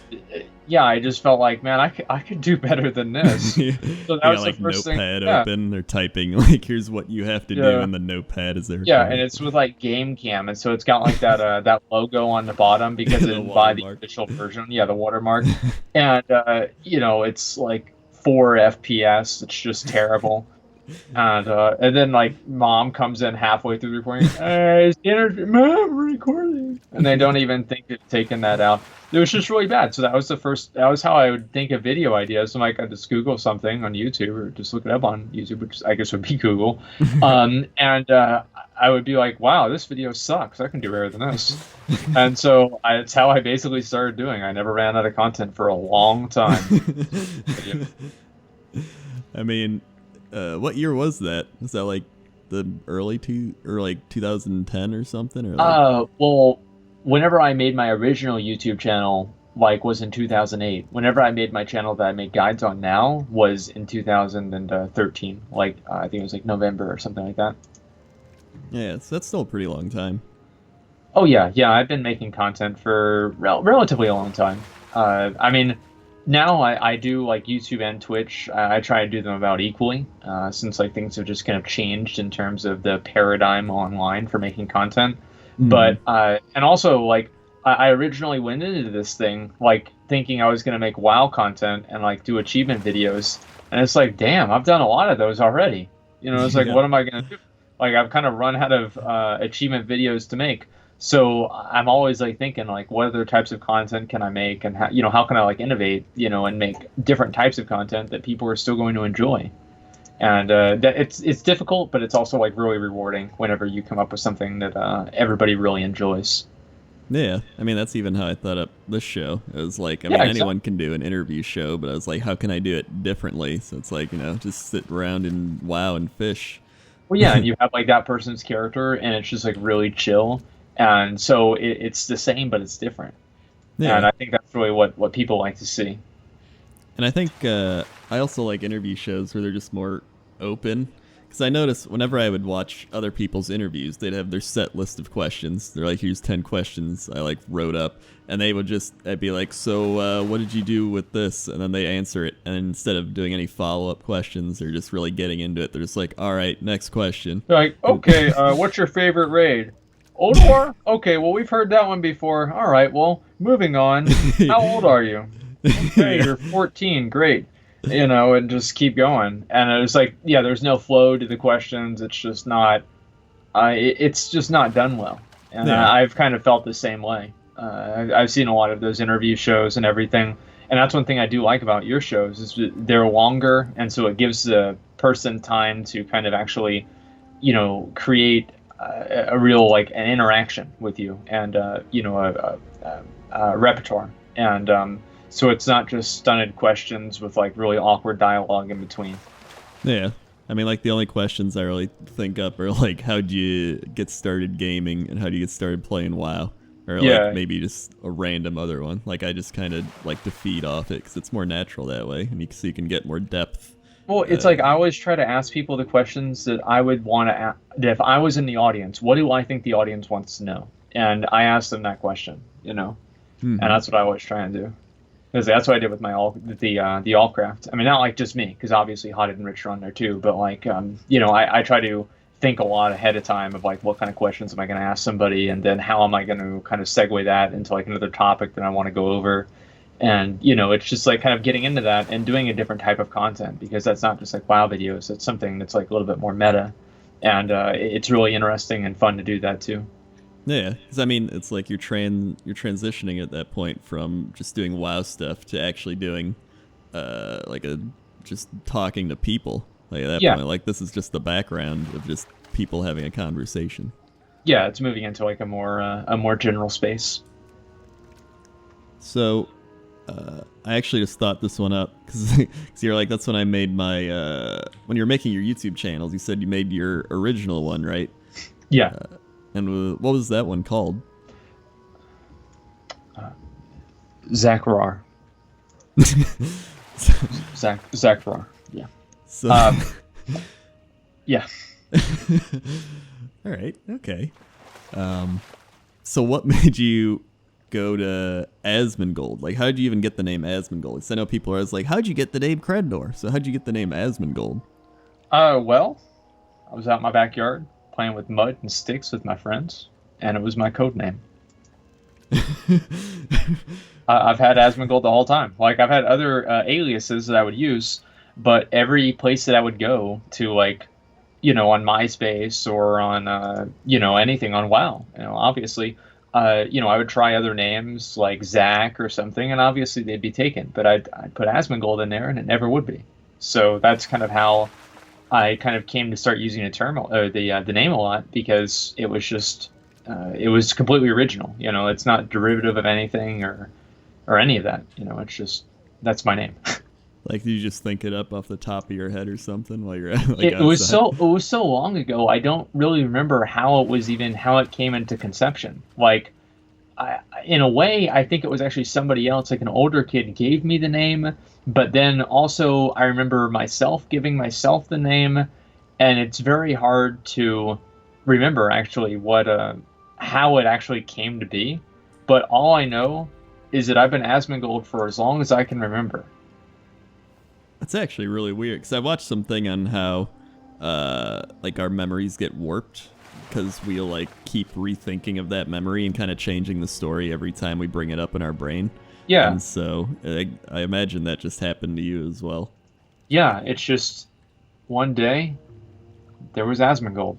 yeah, I just felt like, man, I could do better than this. Yeah. So that You was got like the first notepad thing. Yeah. open, they're typing like, here's what you have to do, Yeah. and the notepad is there. Yeah, and it's with like Game Cam, and so it's got like that logo on the bottom because The it didn't buy the watermark. official version. Yeah, the watermark, and it's like 4 FPS. It's just terrible. And then like mom comes in halfway through the recording. Mom, we're recording, and they don't even think of taking that out. It was just really bad. So that was how I would think of video ideas. So like I just Google something on YouTube, or just look it up on YouTube, which I guess would be Google. And I would be like, wow, this video sucks. I can do better than this. And so it's how I basically started doing. I never ran out of content for a long time. I mean, what year was that? Was that like the early or like 2010 or something? Or like... Well, whenever I made my original YouTube channel, like, was in 2008. Whenever I made my channel that I make guides on now was in 2013. Like, I think it was like November or something like that. Yeah, so that's still a pretty long time. Oh yeah, I've been making content for relatively a long time. I mean, now I do like YouTube and Twitch. I try to do them about equally, since like things have just kind of changed in terms of the paradigm online for making content. Mm-hmm. But and also like I originally went into this thing like thinking I was gonna make WoW content and like do achievement videos, and it's like, damn, I've done a lot of those already. It's like, Yeah. what am I gonna do? Like, I've kind of run out of achievement videos to make. So I'm always like thinking like, what other types of content can I make, and how can I like innovate, and make different types of content that people are still going to enjoy. And that it's difficult, but it's also like really rewarding whenever you come up with something that everybody really enjoys. Yeah, I mean, that's even how I thought up this show. It was like, I Yeah, mean, exactly. anyone can do an interview show, but I was like, how can I do it differently? So it's like, just sit around and wow and fish. Well, yeah, and you have like that person's character, and it's just like really chill, and so it's the same, but it's different. Yeah. And I think that's really what people like to see. And I think I also like interview shows where they're just more open. Because I notice whenever I would watch other people's interviews, they'd have their set list of questions. They're like, here's 10 questions I like wrote up. And I'd be like, so what did you do with this? And then they answer it. And instead of doing any follow-up questions, they're just really getting into it. They're just like, all right, next question. They're like, okay, what's your favorite raid? Old War? Okay, well, we've heard that one before. All right, well, moving on. How old are you? Okay, you're 14. Great. And just keep going. And it was like, yeah, there's no flow to the questions. It's just not, it's just not done well. And Yeah. I've kind of felt the same way. I've seen a lot of those interview shows and everything. And that's one thing I do like about your shows is that they're longer. And so it gives the person time to kind of actually, create a real, like, an interaction with you and, a repertoire. And, so it's not just stunted questions with like really awkward dialogue in between. Yeah. I mean, like, the only questions I really think up are like, how'd you get started gaming and how do you get started playing WoW? Or Yeah. like maybe just a random other one. Like, I just kind of like to feed off it because it's more natural that way, and so you can get more depth. Well, it's like I always try to ask people the questions that I would want to ask. If I was in the audience, what do I think the audience wants to know? And I ask them that question, Mm-hmm. and that's what I always try and do. Because that's what I did with my the Allcraft. I mean, not like just me, because obviously Hotted and Rich are on there too. But like, I try to think a lot ahead of time of like what kind of questions am I going to ask somebody, and then how am I going to kind of segue that into like another topic that I want to go over. And it's just like kind of getting into that and doing a different type of content, because that's not just like WoW videos. It's something that's like a little bit more meta, and it's really interesting and fun to do that too. Yeah, because I mean, it's like you're transitioning at that point from just doing WoW stuff to actually doing, like a just talking to people. Like at that Yeah, point, like this is just the background of just people having a conversation. yeah, it's moving into like a more general space. So, I actually just thought this one up because you're like, that's when I made my when you're making your YouTube channels. You said you made your original one, right? Yeah. And what was that one called? Zachrar. Zachrar. Yeah. So, Yeah. all right, okay. So what made you go to Asmongold? Like, how did you even get the name Asmongold? Because I know people are always like, how'd you get the name Crendor? So how'd you get the name Asmongold? Well, I was out in my backyard playing with mud and sticks with my friends, and it was my code name. I've had Asmongold the whole time. Like, I've had other aliases that I would use, but every place that I would go to, like, on MySpace or on, anything on WoW, obviously, I would try other names like Zach or something, and obviously they'd be taken. But I'd put Asmongold in there, and it never would be. So that's kind of how I kind of came to start using the name a lot, because it was just it was completely original. It's not derivative of anything or any of that. It's just that's my name. Like, did you just think it up off the top of your head or something while you're like it was so long ago. I don't really remember how it came into conception. Like, in a way, I think it was actually somebody else, like an older kid, gave me the name. But then also, I remember myself giving myself the name, and it's very hard to remember actually how it actually came to be. But all I know is that I've been Asmongold for as long as I can remember. That's actually really weird, because I watched something on how like our memories get warped because we'll like keep rethinking of that memory and kind of changing the story every time we bring it up in our brain. Yeah. And so I imagine that just happened to you as well. Yeah, it's just one day there was Asmongold,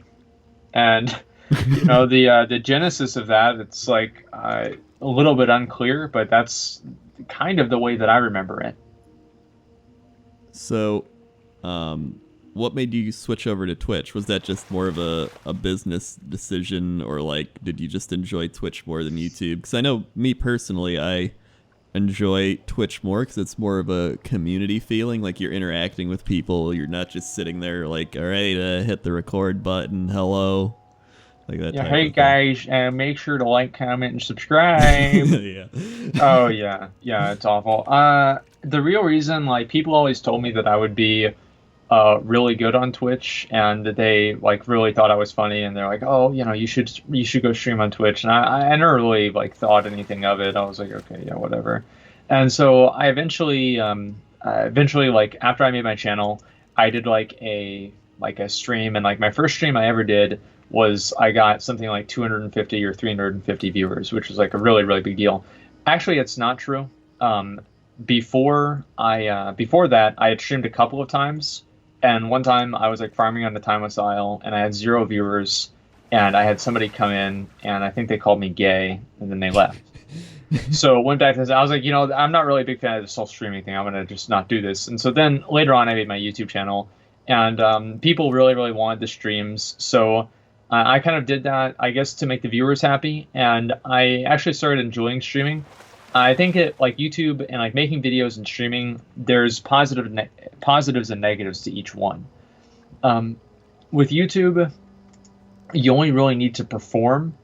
and the genesis of that, it's like a little bit unclear, but that's kind of the way that I remember it. So, what made you switch over to Twitch? Was that just more of a business decision, or like did you just enjoy Twitch more than YouTube? Because I know me personally, I enjoy Twitch more because it's more of a community feeling. Like, you're interacting with people. You're not just sitting there like, all right, hit the record button. Hello. Like that. Yeah. Hey guys, make sure to like, comment, and subscribe. Yeah. Oh yeah. Yeah. It's awful. The real reason, like, people always told me that I would be really good on Twitch, and that they like really thought I was funny, and they're like, oh, you should go stream on Twitch. And I never really like thought anything of it. I was like, okay, yeah, whatever. And so I eventually like, after I made my channel, I did like a stream, and like my first stream I ever did was I got something like 250 or 350 viewers, which was like a really, really big deal. Actually, it's not true. Before that, I had streamed a couple of times, and one time I was like farming on the Timeless Isle, and I had 0 viewers, and I had somebody come in, and I think they called me gay, and then they left. So went back to this. I was like, I'm not really a big fan of the self-streaming thing. I'm gonna just not do this. And so then later on, I made my YouTube channel, and people really, really wanted the streams, so I kind of did that, I guess, to make the viewers happy, and I actually started enjoying streaming. I think it, like YouTube and like making videos and streaming, there's positives and negatives to each one. With YouTube, you only really need to perform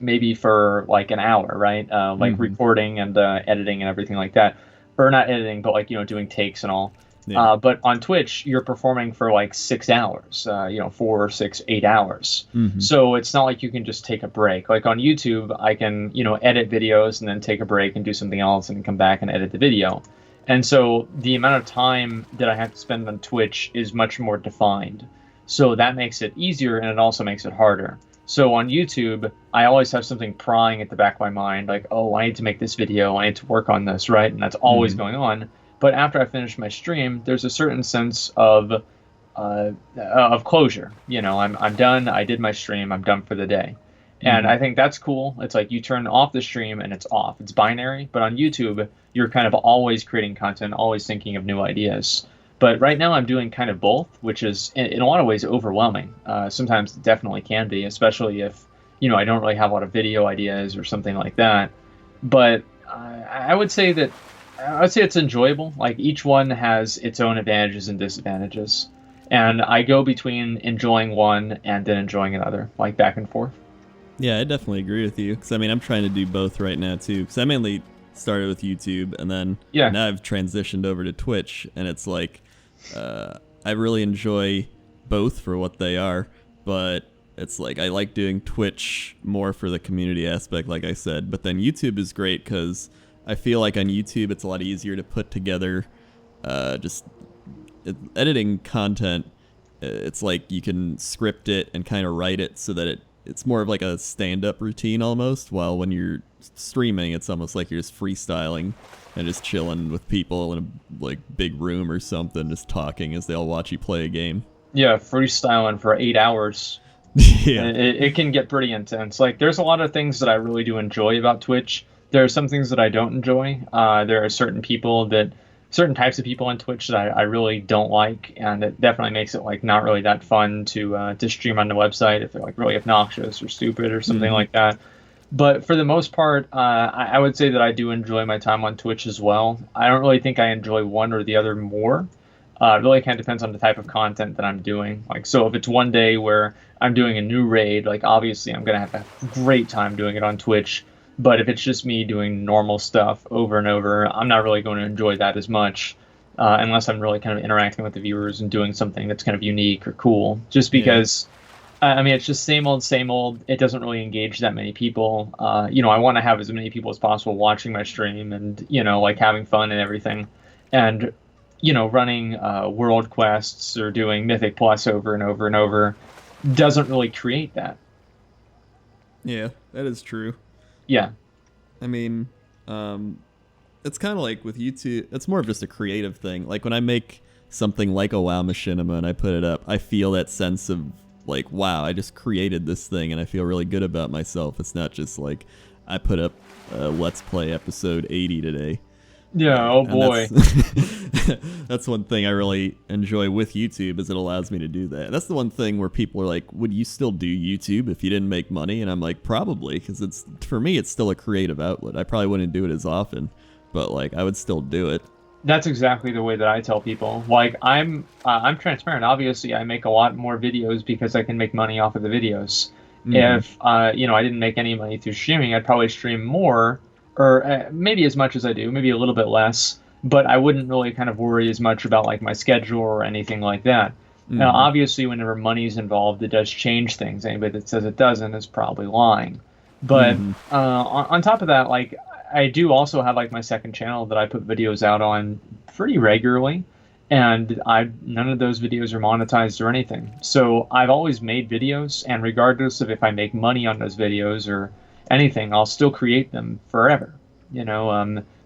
maybe for like an hour, right? Like recording and editing and everything like that. Or not editing, but like, doing takes and all. Yeah. But on Twitch, you're performing for like 6 hours, 4, 6, 8 hours. Mm-hmm. So it's not like you can just take a break. Like on YouTube, I can, edit videos and then take a break and do something else and come back and edit the video. And so the amount of time that I have to spend on Twitch is much more defined. So that makes it easier, and it also makes it harder. So on YouTube, I always have something prying at the back of my mind, like, oh, I need to make this video, I need to work on this, right? And that's always going on. But after I finish my stream, there's a certain sense of closure. I'm done. I did my stream. I'm done for the day. And I think that's cool. It's like you turn off the stream and it's off. It's binary. But on YouTube, you're kind of always creating content, always thinking of new ideas. But right now I'm doing kind of both, which is in a lot of ways overwhelming. Sometimes it definitely can be, especially if, I don't really have a lot of video ideas or something like that. But I would say it's enjoyable. Like each one has its own advantages and disadvantages. And I go between enjoying one and then enjoying another, like back and forth. Yeah, I definitely agree with you. Because, I'm trying to do both right now, too. Because I mainly started with YouTube, and then now I've transitioned over to Twitch. And it's like, I really enjoy both for what they are. But it's like, I like doing Twitch more for the community aspect, like I said. But then YouTube is great because I feel like on YouTube, it's a lot easier to put together just editing content. It's like you can script it and kind of write it so that it's more of like a stand-up routine almost, while when you're streaming, it's almost like you're just freestyling and just chilling with people in a like big room or something, just talking as they all watch you play a game. Yeah, freestyling for 8 hours. Yeah. It can get pretty intense. Like, there's a lot of things that I really do enjoy about Twitch. There are some things that I don't enjoy. There are certain types of people on Twitch that I really don't like, and it definitely makes it like not really that fun to stream on the website if they're like really obnoxious or stupid or something like that. But for the most part, I would say that I do enjoy my time on Twitch as well. I don't really think I enjoy one or the other more. It really kind of depends on the type of content that I'm doing. Like, so if it's one day where I'm doing a new raid, like obviously I'm gonna have a great time doing it on Twitch. But if it's just me doing normal stuff over and over, I'm not really going to enjoy that as much unless I'm really kind of interacting with the viewers and doing something that's kind of unique or cool. Just because, it's just same old, same old. It doesn't really engage that many people. I want to have as many people as possible watching my stream and, like having fun and everything. And, running world quests or doing Mythic Plus over and over and over doesn't really create that. Yeah, that is true. Yeah. It's kind of like with YouTube, it's more of just a creative thing. Like when I make something like a WoW machinima and I put it up, I feel that sense of like, wow, I just created this thing and I feel really good about myself. It's not just like I put up Let's Play episode 80 today. Yeah, oh boy. That's one thing I really enjoy with YouTube is it allows me to do that. That's the one thing where people are like, would you still do YouTube if you didn't make money? And I'm like, probably, because for me, it's still a creative outlet. I probably wouldn't do it as often, but like I would still do it. That's exactly the way that I tell people. Like I'm transparent. Obviously, I make a lot more videos because I can make money off of the videos. If I didn't make any money through streaming, I'd probably stream more. Or maybe as much as I do, maybe a little bit less, but I wouldn't really kind of worry as much about like my schedule or anything like that. Now, obviously, whenever money's involved, it does change things. Anybody that says it doesn't is probably lying. But on top of that, like I do also have like my second channel that I put videos out on pretty regularly, and none of those videos are monetized or anything. So I've always made videos, and regardless of if I make money on those videos or anything, I'll still create them forever.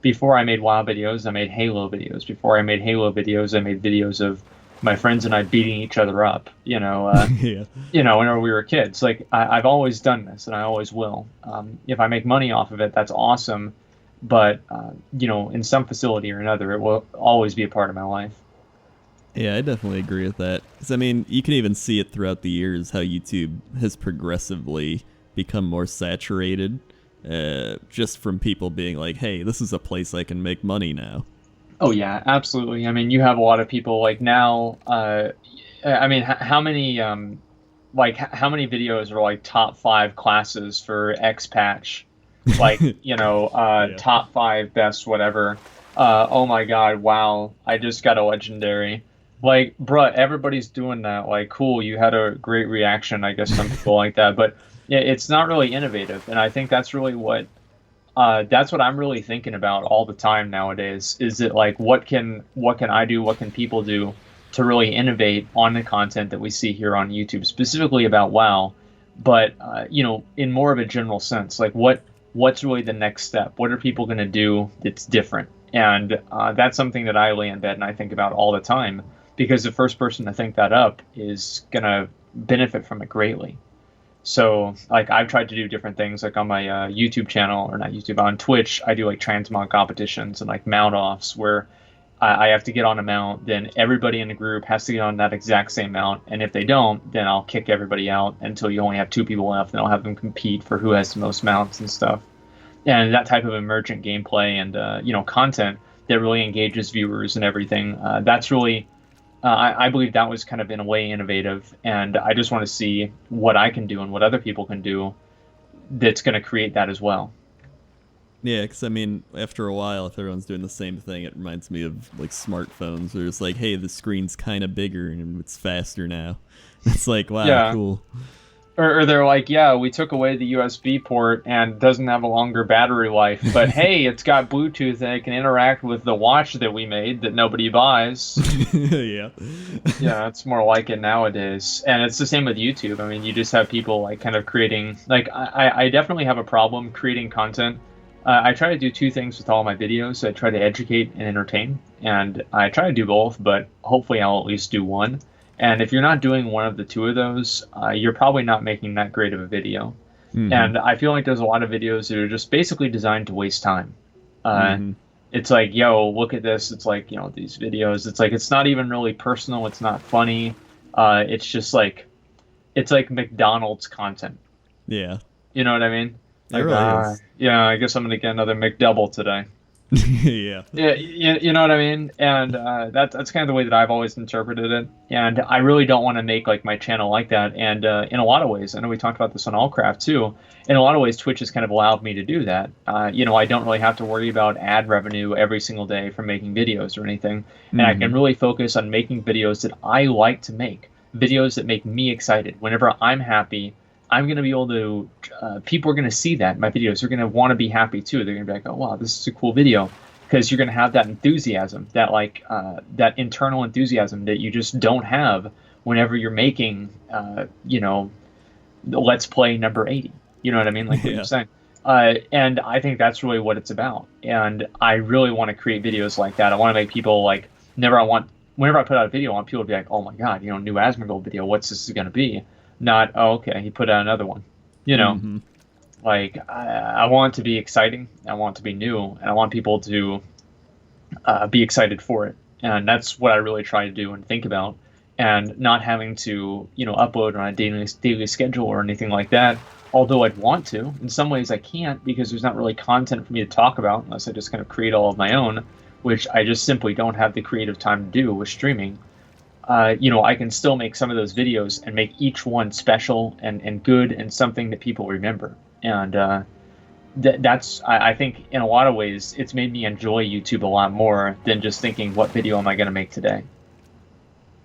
Before I made WoW videos, I made Halo videos. Before I made Halo videos, I made videos of my friends and I beating each other up. Whenever we were kids. Like I've always done this, and I always will. If I make money off of it, that's awesome. But in some facility or another, it will always be a part of my life. Yeah, I definitely agree with that. 'Cause, you can even see it throughout the years how YouTube has progressively become more saturated just from people being like, hey, this is a place I can make money now. Oh yeah, absolutely. You have a lot of people like now. How many videos are like top 5 classes for X patch, like top 5 best whatever. Oh my god, wow, I just got a legendary. Like, bruh, everybody's doing that. Like, cool, you had a great reaction. I guess some people like that, but yeah, it's not really innovative, and I think that's really what I'm really thinking about all the time nowadays. Is it like what can I do? What can people do to really innovate on the content that we see here on YouTube, specifically about WoW, but in more of a general sense, like what's really the next step? What are people going to do that's different? And that's something that I lay in bed and I think about all the time, because the first person to think that up is going to benefit from it greatly. So like I've tried to do different things like on my YouTube channel, or not YouTube, on Twitch. I do like transmog competitions and like mount offs where I have to get on a mount, then everybody in the group has to get on that exact same mount, and if they don't, then I'll kick everybody out until you only have 2 people left, and I'll have them compete for who has the most mounts and stuff. And that type of emergent gameplay and content that really engages viewers and everything. That's really, I believe that was kind of in a way innovative, and I just want to see what I can do and what other people can do that's going to create that as well. Yeah, because I mean, after a while, if everyone's doing the same thing, it reminds me of like smartphones, where it's like, hey, the screen's kind of bigger and it's faster now. It's like, wow, Yeah. cool. Or they're like, yeah, we took away the USB port and it doesn't have a longer battery life, but hey, it's got Bluetooth and it can interact with the watch that we made that nobody buys. Yeah. Yeah, it's more like it nowadays. And it's the same with YouTube. I mean, you just have people like kind of creating, like, I definitely have a problem creating content. I try to do two things with all my videos. I try to educate and entertain, and I try to do both, but hopefully I'll at least do one. And if you're not doing one of the two of those, you're probably not making that great of a video. Mm-hmm. And I feel like there's a lot of videos that are just basically designed to waste time. It's like, yo, look at this. It's like, these videos. It's like, it's not even really personal. It's not funny. It's just like, it's like McDonald's content. Yeah. You know what I mean? It really is. Yeah, I guess I'm gonna get another McDouble today. Yeah. Yeah, you know what I mean? And that's kind of the way that I've always interpreted it. And I really don't want to make like my channel like that. And in a lot of ways, I know we talked about this on Allcraft too. In a lot of ways, Twitch has kind of allowed me to do that. I don't really have to worry about ad revenue every single day from making videos or anything. And I can really focus on making videos that I like to make, videos that make me excited. Whenever I'm happy, I'm going to be able to, people are going to see that in my videos. They're going to want to be happy too. They're going to be like, oh, wow, this is a cool video. Because you're going to have that enthusiasm, that internal enthusiasm that you just don't have whenever you're making, Let's Play number 80. You know what I mean? Like what you're saying. And I think that's really what it's about. And I really want to create videos like that. I want to make people like, whenever I put out a video, I want people to be like, oh my God, new Asmongold video. What's this going to be? Not, oh, okay, he put out another one. Like, I want it to be exciting. I want it to be new. And I want people to be excited for it. And that's what I really try to do and think about. And not having to, upload on a daily schedule or anything like that. Although I'd want to. In some ways I can't, because there's not really content for me to talk about unless I just kind of create all of my own, which I just simply don't have the creative time to do with streaming. I can still make some of those videos and make each one special and good and something that people remember. And that's, I think, in a lot of ways, it's made me enjoy YouTube a lot more than just thinking, what video am I going to make today?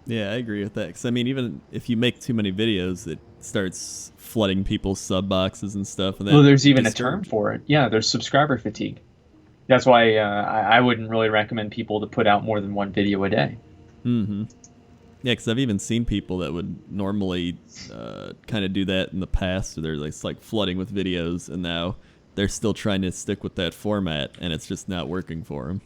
Yeah, I agree with that. Because, I mean, even if you make too many videos, it starts flooding people's sub boxes and stuff. And well, there's even a term for it. Yeah, there's subscriber fatigue. That's why I wouldn't really recommend people to put out more than one video a day. Mm-hmm. Yeah, because I've even seen people that would normally kind of do that in the past. So they're like flooding with videos, and now they're still trying to stick with that format, and it's just not working for them.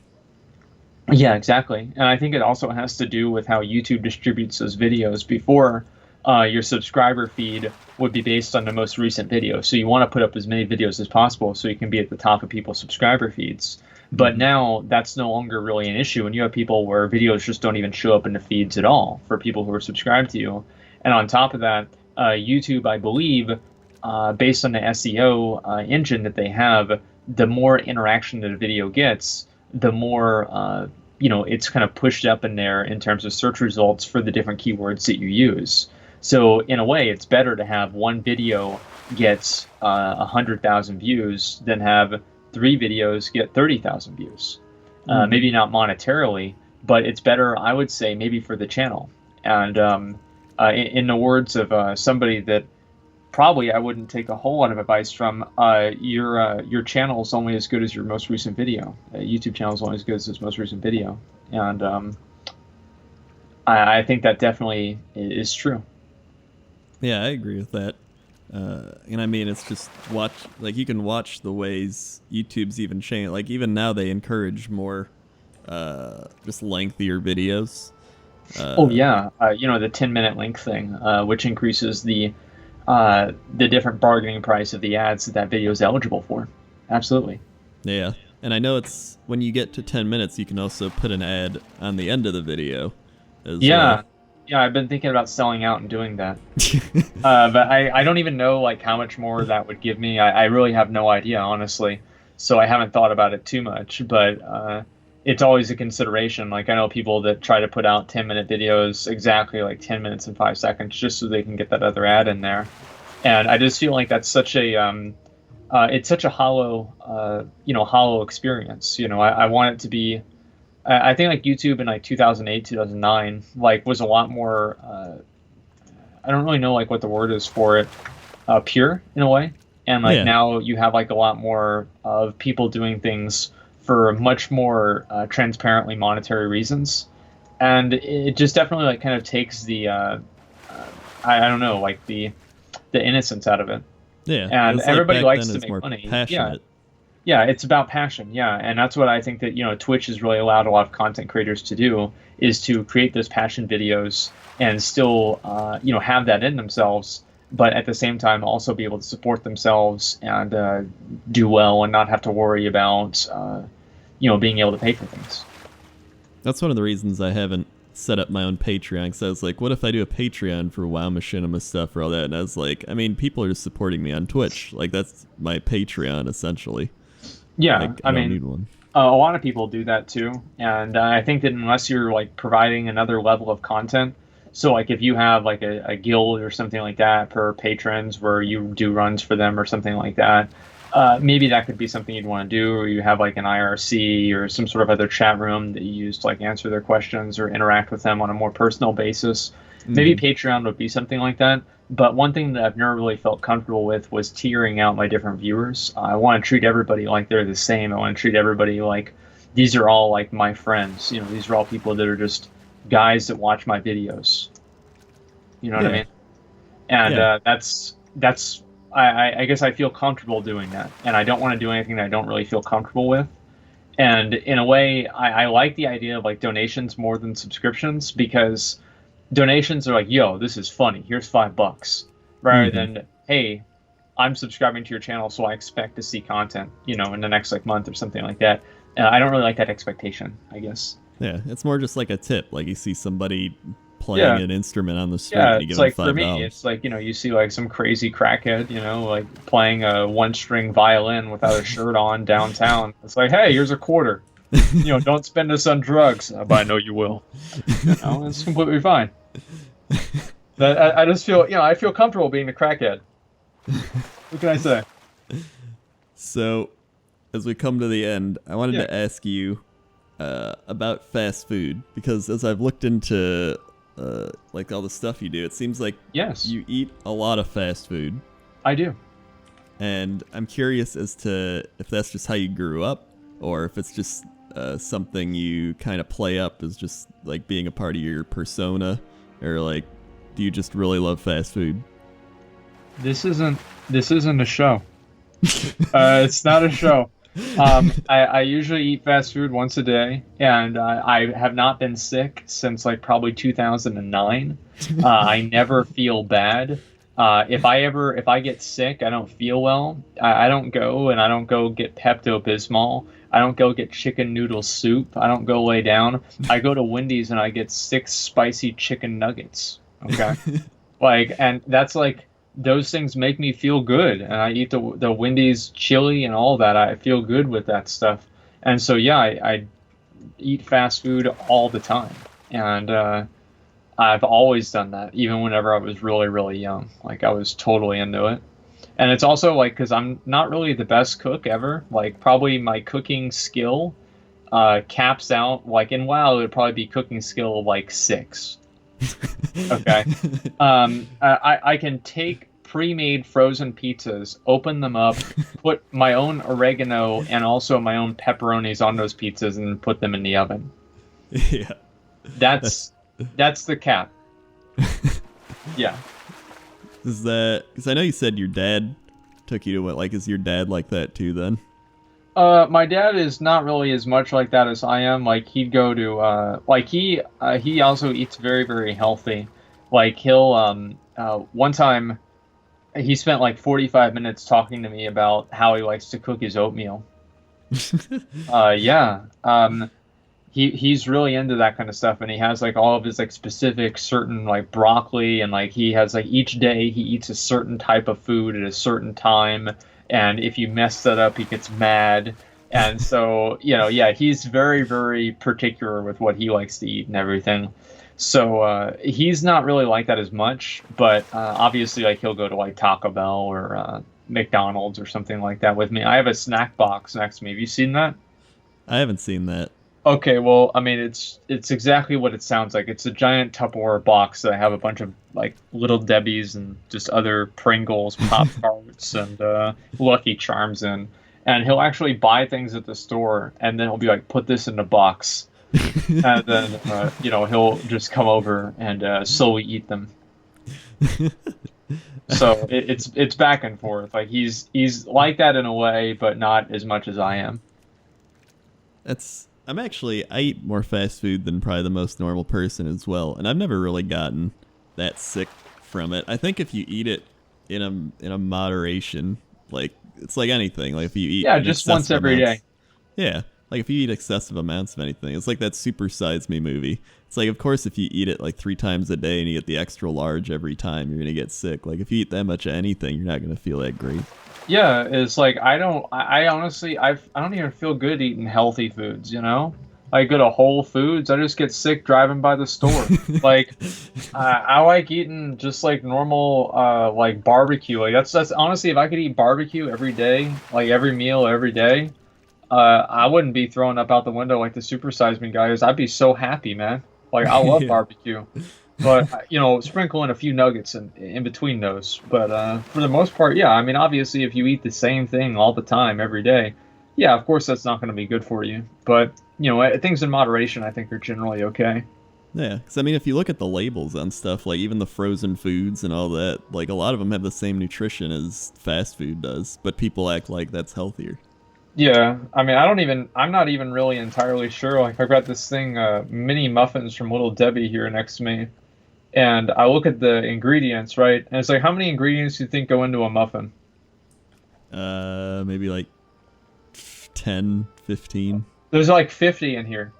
Yeah, exactly. And I think it also has to do with how YouTube distributes those videos. Before, your subscriber feed would be based on the most recent video. So you want to put up as many videos as possible so you can be at the top of people's subscriber feeds. But now that's no longer really an issue, and you have people where videos just don't even show up in the feeds at all for people who are subscribed to you. And on top of that, YouTube, I believe, based on the SEO engine that they have, the more interaction that a video gets, the more it's kind of pushed up in there in terms of search results for the different keywords that you use. So in a way, it's better to have one video gets 100,000 views than have 3 videos get 30,000 views. Maybe not monetarily, but it's better, I would say, maybe for the channel. And in the words of somebody that probably I wouldn't take a whole lot of advice from, your channel is only as good as your most recent video. YouTube channel is only as good as its most recent video. And I think that definitely is true. Yeah, I agree with that. And I mean, it's just you can watch the ways YouTube's even changed. Like, even now they encourage more just lengthier videos. The 10-minute length thing, which increases the the different bargaining price of the ads that video is eligible for. Absolutely. Yeah. And I know it's when you get to 10 minutes, you can also put an ad on the end of the video as Yeah. well. Yeah, I've been thinking about selling out and doing that. But I don't even know like how much more that would give me. I really have no idea, honestly. So I haven't thought about it too much, but it's always a consideration. Like I know people that try to put out 10-minute videos exactly like 10 minutes and 5 seconds just so they can get that other ad in there. And I just feel like that's such a it's such a hollow hollow experience. I want it to be. I think like YouTube in like 2008, 2009, like was a lot more. I don't really know like what the word is for it. Pure in a way, and like Yeah. now you have like a lot more of people doing things for much more transparently monetary reasons, and it just definitely like kind of takes the I don't know like the innocence out of it. Yeah. And It's like everybody back likes then to it's make more money. passionate. Yeah, it's about passion. Yeah, and that's what I think that Twitch has really allowed a lot of content creators to do is to create those passion videos and still have that in themselves, but at the same time also be able to support themselves and do well and not have to worry about being able to pay for things. That's one of the reasons I haven't set up my own Patreon, because I was like, what if I do a Patreon for WoW Machinima stuff or all that? And I was like, I mean, people are just supporting me on Twitch. Like, that's my Patreon, essentially. Yeah, Like, I don't mean, need one. a lot of people do that too, and I think that unless you're like providing another level of content, so like if you have like a guild or something like that for patrons where you do runs for them or something like that, maybe that could be something you'd want to do, or you have like an IRC or some sort of other chat room that you use to like answer their questions or interact with them on a more personal basis. Maybe Patreon would be something like that. But one thing that I've never really felt comfortable with was tiering out my different viewers. I want to treat everybody like they're the same. I want to treat everybody like these are all like my friends. These are all people that are just guys that watch my videos. You know what I mean? And Yeah. that's I guess I feel comfortable doing that, and I don't want to do anything that I don't really feel comfortable with. And in a way, I like the idea of like donations more than subscriptions, because donations are like, yo, this is funny, here's $5, rather than, hey, I'm subscribing to your channel, so I expect to see content, in the next like month or something like that. I don't really like that expectation, I guess. Yeah, it's more just like a tip. Like, you see somebody playing an instrument on the street and you give It's them like $5. for me, it's like, you see like some crazy crackhead, like playing a one-string violin without a shirt on downtown. It's like, hey, here's a quarter. Don't spend this on drugs. But I know you will. It's completely fine. But I just feel, I feel comfortable being a crackhead. What can I say? So, as we come to the end, I wanted to ask you about fast food, because as I've looked into like all the stuff you do, it seems like you eat a lot of fast food. I do. And I'm curious as to if that's just how you grew up, or if it's just something you kind of play up as just like being a part of your persona, or like, do you just really love fast food? This isn't a show. It's not a show. I usually eat fast food once a day, and I have not been sick since like probably 2009. I never feel bad. If I get sick, I don't feel well. I don't go get Pepto-Bismol. I don't go get chicken noodle soup. I don't go lay down. I go to Wendy's and I get 6 spicy chicken nuggets. Okay, and that's like, those things make me feel good, and I eat the Wendy's chili and all that. I feel good with that stuff, and so I eat fast food all the time, and I've always done that, even whenever I was really, really young. Like, I was totally into it. And it's also like, because I'm not really the best cook ever. Like, probably my cooking skill caps out, like in WoW, it would probably be cooking skill like 6. Okay. I can take pre-made frozen pizzas, open them up, put my own oregano and also my own pepperonis on those pizzas, and put them in the oven. Yeah. That's the cap. Yeah. Is that, because I know you said your dad took you to what, like, is your dad like that too then? My dad is not really as much like that as I am. Like, he'd go to he also eats very, very healthy. Like, he'll one time he spent like 45 minutes talking to me about how he likes to cook his oatmeal. Yeah. He's really into that kind of stuff, and he has like all of his like specific certain like broccoli, and like he has like each day he eats a certain type of food at a certain time, and if you mess that up he gets mad. And so, yeah, he's very, very particular with what he likes to eat and everything. So he's not really like that as much, but obviously like he'll go to like Taco Bell or McDonald's or something like that with me. I have a snack box next to me. Have you seen that? I haven't seen that. Okay, well, I mean, it's exactly what it sounds like. It's a giant Tupperware box that I have a bunch of like Little Debbie's and just other Pringles, Pop Tarts, and Lucky Charms in. And he'll actually buy things at the store, and then he'll be like, "Put this in the box," and then he'll just come over and slowly eat them. So it's back and forth. Like he's like that in a way, but not as much as I am. I eat more fast food than probably the most normal person as well, and I've never really gotten that sick from it. I think if you eat it in a moderation, like it's like anything, like if you eat just once every day. Yeah, like if you eat excessive amounts of anything, it's like that Super Size Me movie. It's like, of course, if you eat it like 3 times a day and you get the extra large every time, you're gonna get sick. Like if you eat that much of anything, you're not gonna feel that great. Yeah, it's like I honestly I don't even feel good eating healthy foods, I go to Whole Foods, I just get sick driving by the store. Like I like eating just like normal like barbecue. Like that's honestly, if I could eat barbecue every day, like every meal every day, I wouldn't be throwing up out the window like the Super Size Me guys. I'd be so happy, man. Like I love barbecue. But sprinkle in a few nuggets in between those. But for the most part, yeah. I mean, obviously, if you eat the same thing all the time, every day, yeah, of course, that's not going to be good for you. But things in moderation, I think, are generally okay. Yeah, because I mean, if you look at the labels on stuff, like even the frozen foods and all that, like a lot of them have the same nutrition as fast food does, but people act like that's healthier. Yeah, I mean, I'm not even really entirely sure. Like, I've got this thing, mini muffins from Little Debbie here next to me. And I look at the ingredients, right? And it's like, how many ingredients do you think go into a muffin? Maybe like 10, 15. There's like 50 in here.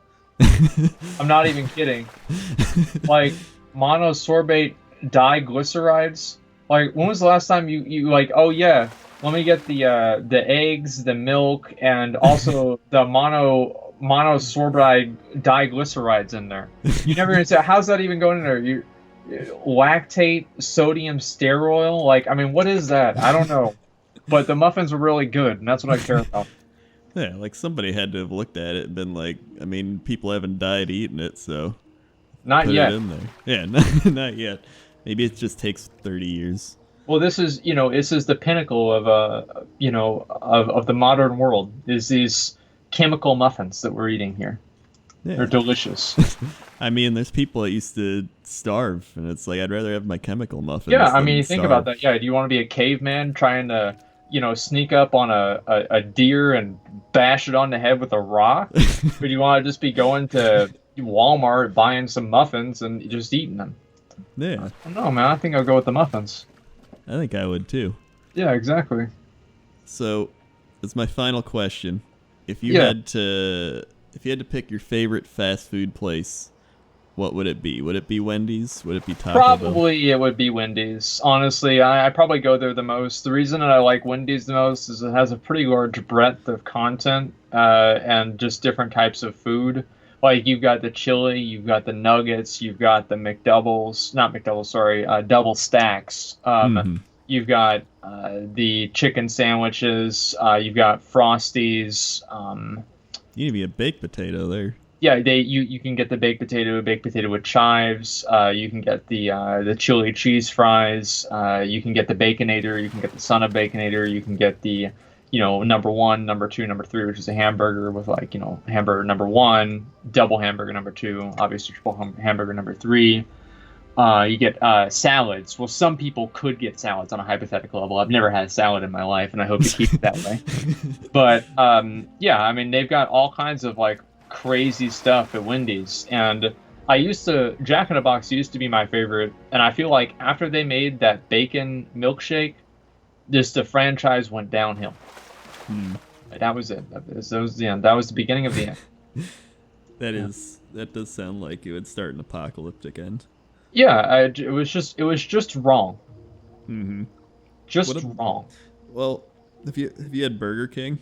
I'm not even kidding. Like monosorbate diglycerides. Like, when was the last time you like, oh yeah, let me get the eggs, the milk, and also the monosorbate diglycerides in there. You never even said, how's that even going in there? Lactate sodium steroil, like, I mean, what is that? I don't know, but the muffins were really good, and that's what I care about. Yeah, like somebody had to have looked at it and been like, I mean, people haven't died eating it, so not put yet. It in there. Yeah, not yet. Maybe it just takes 30 years. Well, this is the pinnacle of of the modern world, is these chemical muffins that we're eating here. Yeah. They're delicious. I mean, there's people that used to starve, and it's like, I'd rather have my chemical muffins. Yeah, I mean, you think about that. Yeah, do you want to be a caveman trying to, sneak up on a deer and bash it on the head with a rock? Or do you want to just be going to Walmart, buying some muffins, and just eating them? Yeah. I don't know, man. I think I'll go with the muffins. I think I would, too. Yeah, exactly. So, that's my final question. If you had to pick your favorite fast food place, what would it be? Would it be Wendy's? Would it be Taco Bell? Probably it would be Wendy's. Honestly, I probably go there the most. The reason that I like Wendy's the most is it has a pretty large breadth of content and just different types of food. Like, you've got the chili, you've got the nuggets, you've got the double stacks. You've got the chicken sandwiches, you've got Frosties. You need to be a baked potato there. Yeah, you can get the baked potato with chives. You can get the chili cheese fries. You can get the Baconator. You can get the Son of Baconator. You can get the number 1, number 2, number 3, which is a hamburger with hamburger number 1, double hamburger number 2, obviously triple hamburger number 3. You get salads. Well, some people could get salads on a hypothetical level. I've never had a salad in my life, and I hope to keep it that way. But yeah, I mean, they've got all kinds of like crazy stuff at Wendy's, and Jack in the Box used to be my favorite, and I feel like after they made that bacon milkshake, just the franchise went downhill. Hmm. That was it. That was the end. That was the beginning of the end. That does sound like it would start an apocalyptic end. Yeah, it was just wrong. Mm-hmm. Just wrong. Well, have you had Burger King?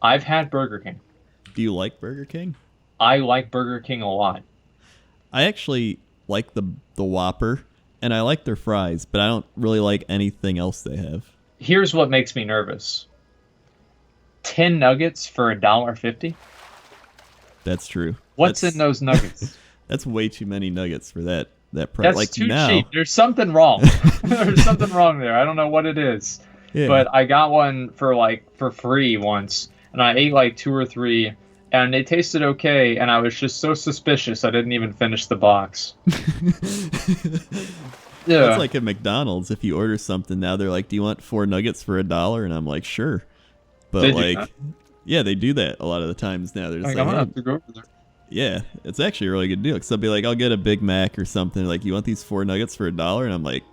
I've had Burger King. Do you like Burger King? I like Burger King a lot. I actually like the Whopper, and I like their fries, but I don't really like anything else they have. Here's what makes me nervous. 10 nuggets for $1.50? That's true. What's in those nuggets? That's way too many nuggets for that price. That's like too now, cheap. There's something wrong. There's something wrong there. I don't know what it is. yeah. But I got one for free once, and I ate like 2 or 3, and they tasted okay, and I was just so suspicious I didn't even finish the box. Yeah. That's like at McDonald's. If you order something now, they're like, "Do you want 4 nuggets for $1?" And I'm like, "Sure." But They like, yeah, they do that a lot of the times now. They're just I'm like, gonna "Hey, have to go over there. yeah, it's actually a really good deal." Because they'll be like, "I'll get a Big Mac or something." Like, "You want these 4 nuggets for $1?" And I'm like,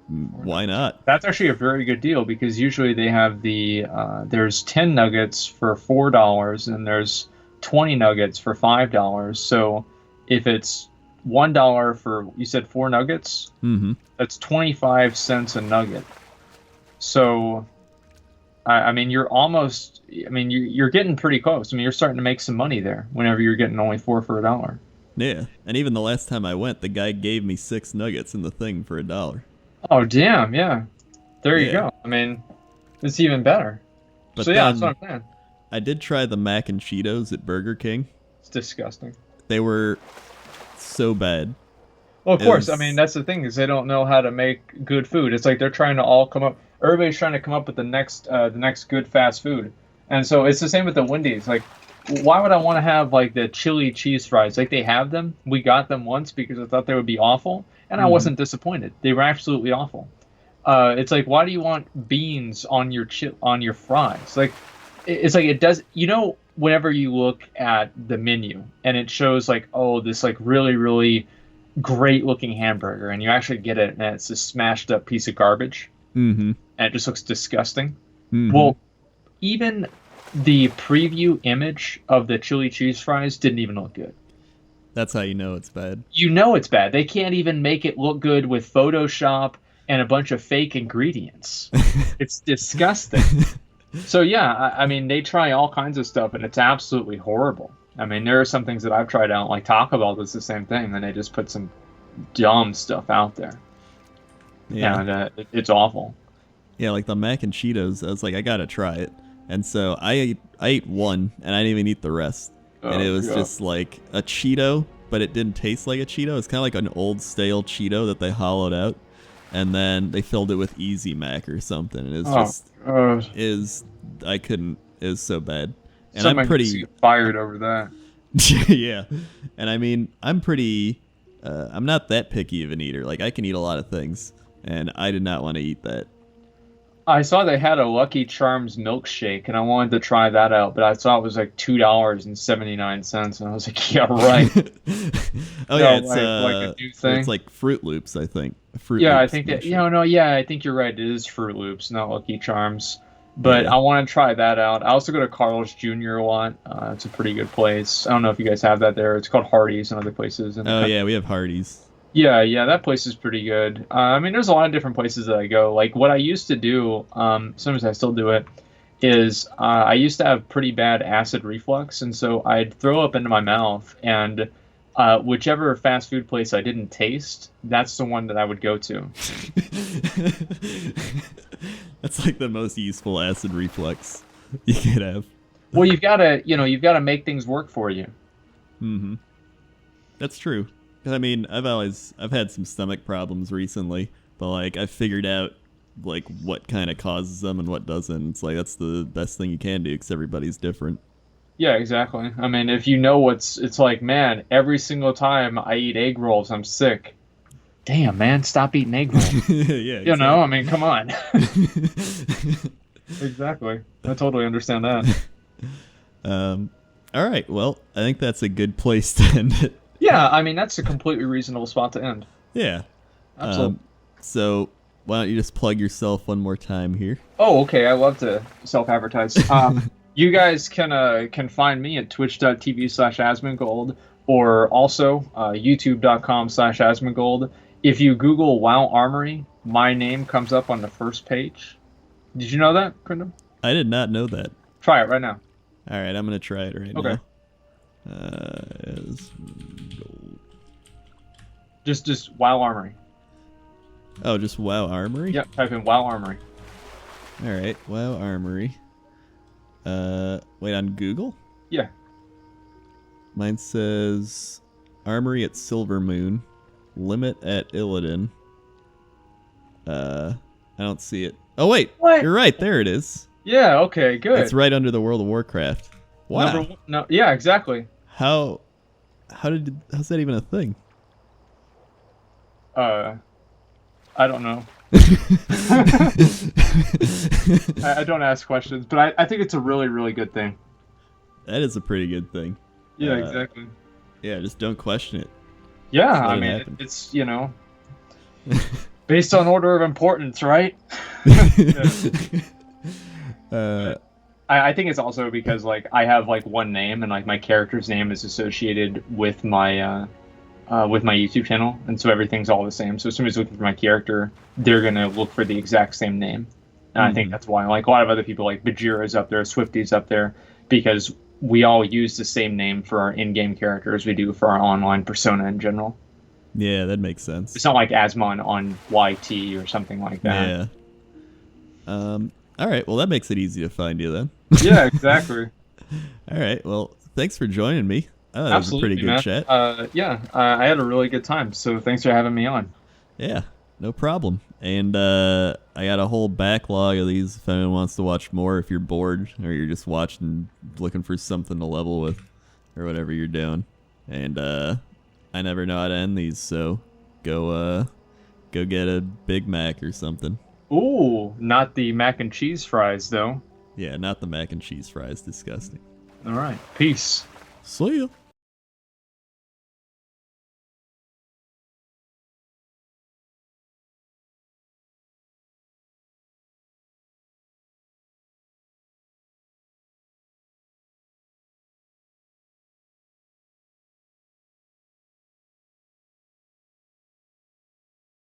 "Why not?" That's actually a very good deal because usually they have there's 10 nuggets for $4 and there's 20 nuggets for $5. So if it's $1 for, you said 4 nuggets, Mm-hmm. that's 25 cents a nugget. So, I mean, you're getting pretty close. I mean, you're starting to make some money there whenever you're getting only 4 for $1. Yeah, and even the last time I went, the guy gave me 6 nuggets in the thing for $1. Oh, damn, yeah. There you Yeah. go. I mean, it's even better. But So, yeah, then that's what I'm saying. I did try the mac and Cheetos at Burger King. It's disgusting. They were so bad. Well, of It course. was- I mean, that's the thing is they don't know how to make good food. It's like they're trying to all come up. Everybody's trying to come up with the next good fast food, and so it's the same with the Wendy's. Like, why would I want to have like the chili cheese fries? Like they have them. We got them once because I thought they would be awful, and I wasn't disappointed. They were absolutely awful. It's like, why do you want beans on your fries? Like, it's like it does. You know, whenever you look at the menu and it shows like, oh, this like really really great looking hamburger, and you actually get it and it's a smashed up piece of garbage, Mm-hmm. and it just looks disgusting. Mm-hmm. Well, even the preview image of the chili cheese fries didn't even look good. That's how you know it's bad. You know it's bad. They can't even make it look good with Photoshop and a bunch of fake ingredients. It's disgusting. So yeah, I mean, they try all kinds of stuff, and it's absolutely horrible. I mean, there are some things that I've tried out, like Taco Bell does the same thing, and they just put some dumb stuff out there. Yeah. And it's awful. Yeah, like the mac and Cheetos, I was like, I gotta try it. And so I ate one, and I didn't even eat the rest. And it was just like a Cheeto, but it didn't taste like a Cheeto. It's kind of like an old stale Cheeto that they hollowed out, and then they filled it with Easy Mac or something. And it's just I couldn't. It was so bad. And Someone I'm pretty gets you fired over that. yeah. And I mean, I'm pretty. I'm not that picky of an eater. Like I can eat a lot of things, and I did not want to eat that. I saw they had a Lucky Charms milkshake, and I wanted to try that out, but I saw it was like $2.79, and I was like, yeah, right. Oh yeah, it's like a new thing. It's like Fruit Loops, I think. Fruit Yeah, I Loops think that, milkshake. I think you're right. It is Fruit Loops, not Lucky Charms. But Yeah. I want to try that out. I also go to Carl's Jr. a lot. It's a pretty good place. I don't know if you guys have that there. It's called Hardee's and other places. Oh yeah, we have Hardee's. Yeah, that place is pretty good. I mean, there's a lot of different places that I go. Like, what I used to do, sometimes I still do it, is I used to have pretty bad acid reflux, and so I'd throw up into my mouth, and whichever fast food place I didn't taste, that's the one that I would go to. That's like the most useful acid reflux you could have. Well, you've got to make things work for you. Mm-hmm. That's true. 'Cause, I mean, I've had some stomach problems recently, but like I've figured out like what kind of causes them and what doesn't. It's like that's the best thing you can do because everybody's different. Yeah, exactly. I mean, if you know it's like, man, every single time I eat egg rolls, I'm sick. Damn, man, stop eating egg rolls. Yeah, You know, I mean, come on. Exactly. I totally understand that. All right. Well, I think that's a good place to end it. Yeah, I mean that's a completely reasonable spot to end. Yeah. Absolutely. So why don't you just plug yourself one more time here? Oh, okay. I love to self-advertise. You guys can find me at twitch.tv/Asmongold or also youtube.com/Asmongold. If you Google WoW Armory, my name comes up on the first page. Did you know that, Crendor? I did not know that. Try it right now. All right, I'm gonna try it right Okay. now. Asmon Gold. Just WoW Armory. Oh, just WoW Armory? Yep, type in WoW Armory. All right, WoW Armory. Wait, on Google? Yeah. Mine says Armory at Silver Moon, Limit at Illidan. I don't see it. Oh wait, What? You're right. There it is. Yeah, okay, good. It's right under the World of Warcraft. Wow. Number one, no, yeah, exactly. How's that even a thing? I don't know. I don't ask questions, but I think it's a really, really good thing. That is a pretty good thing. Yeah, exactly. Yeah, just don't question it. Yeah, Just let I it mean, happen. it's, based on order of importance, right? I think it's also because, like, I have, like, one name, and, like, my character's name is associated with my YouTube channel, and so everything's all the same. So if somebody's looking for my character, they're gonna look for the exact same name. And I think that's why, like, a lot of other people, like Bajira's up there, Swifty's up there, because we all use the same name for our in-game character as we do for our online persona in general. Yeah, that makes sense. It's not like Asmon on YT or something like that. Yeah. All right. Well, that makes it easy to find you then. Yeah, exactly. All right. Well, thanks for joining me. Oh, that was a pretty good man. chat. I had a really good time, so thanks for having me on. Yeah, no problem. And I got a whole backlog of these if anyone wants to watch more, if you're bored or you're just watching, looking for something to level with or whatever you're doing. And I never know how to end these, so go get a Big Mac or something. Ooh, not the mac and cheese fries, though. Yeah, not the mac and cheese fries. Disgusting. All right. Peace. See ya.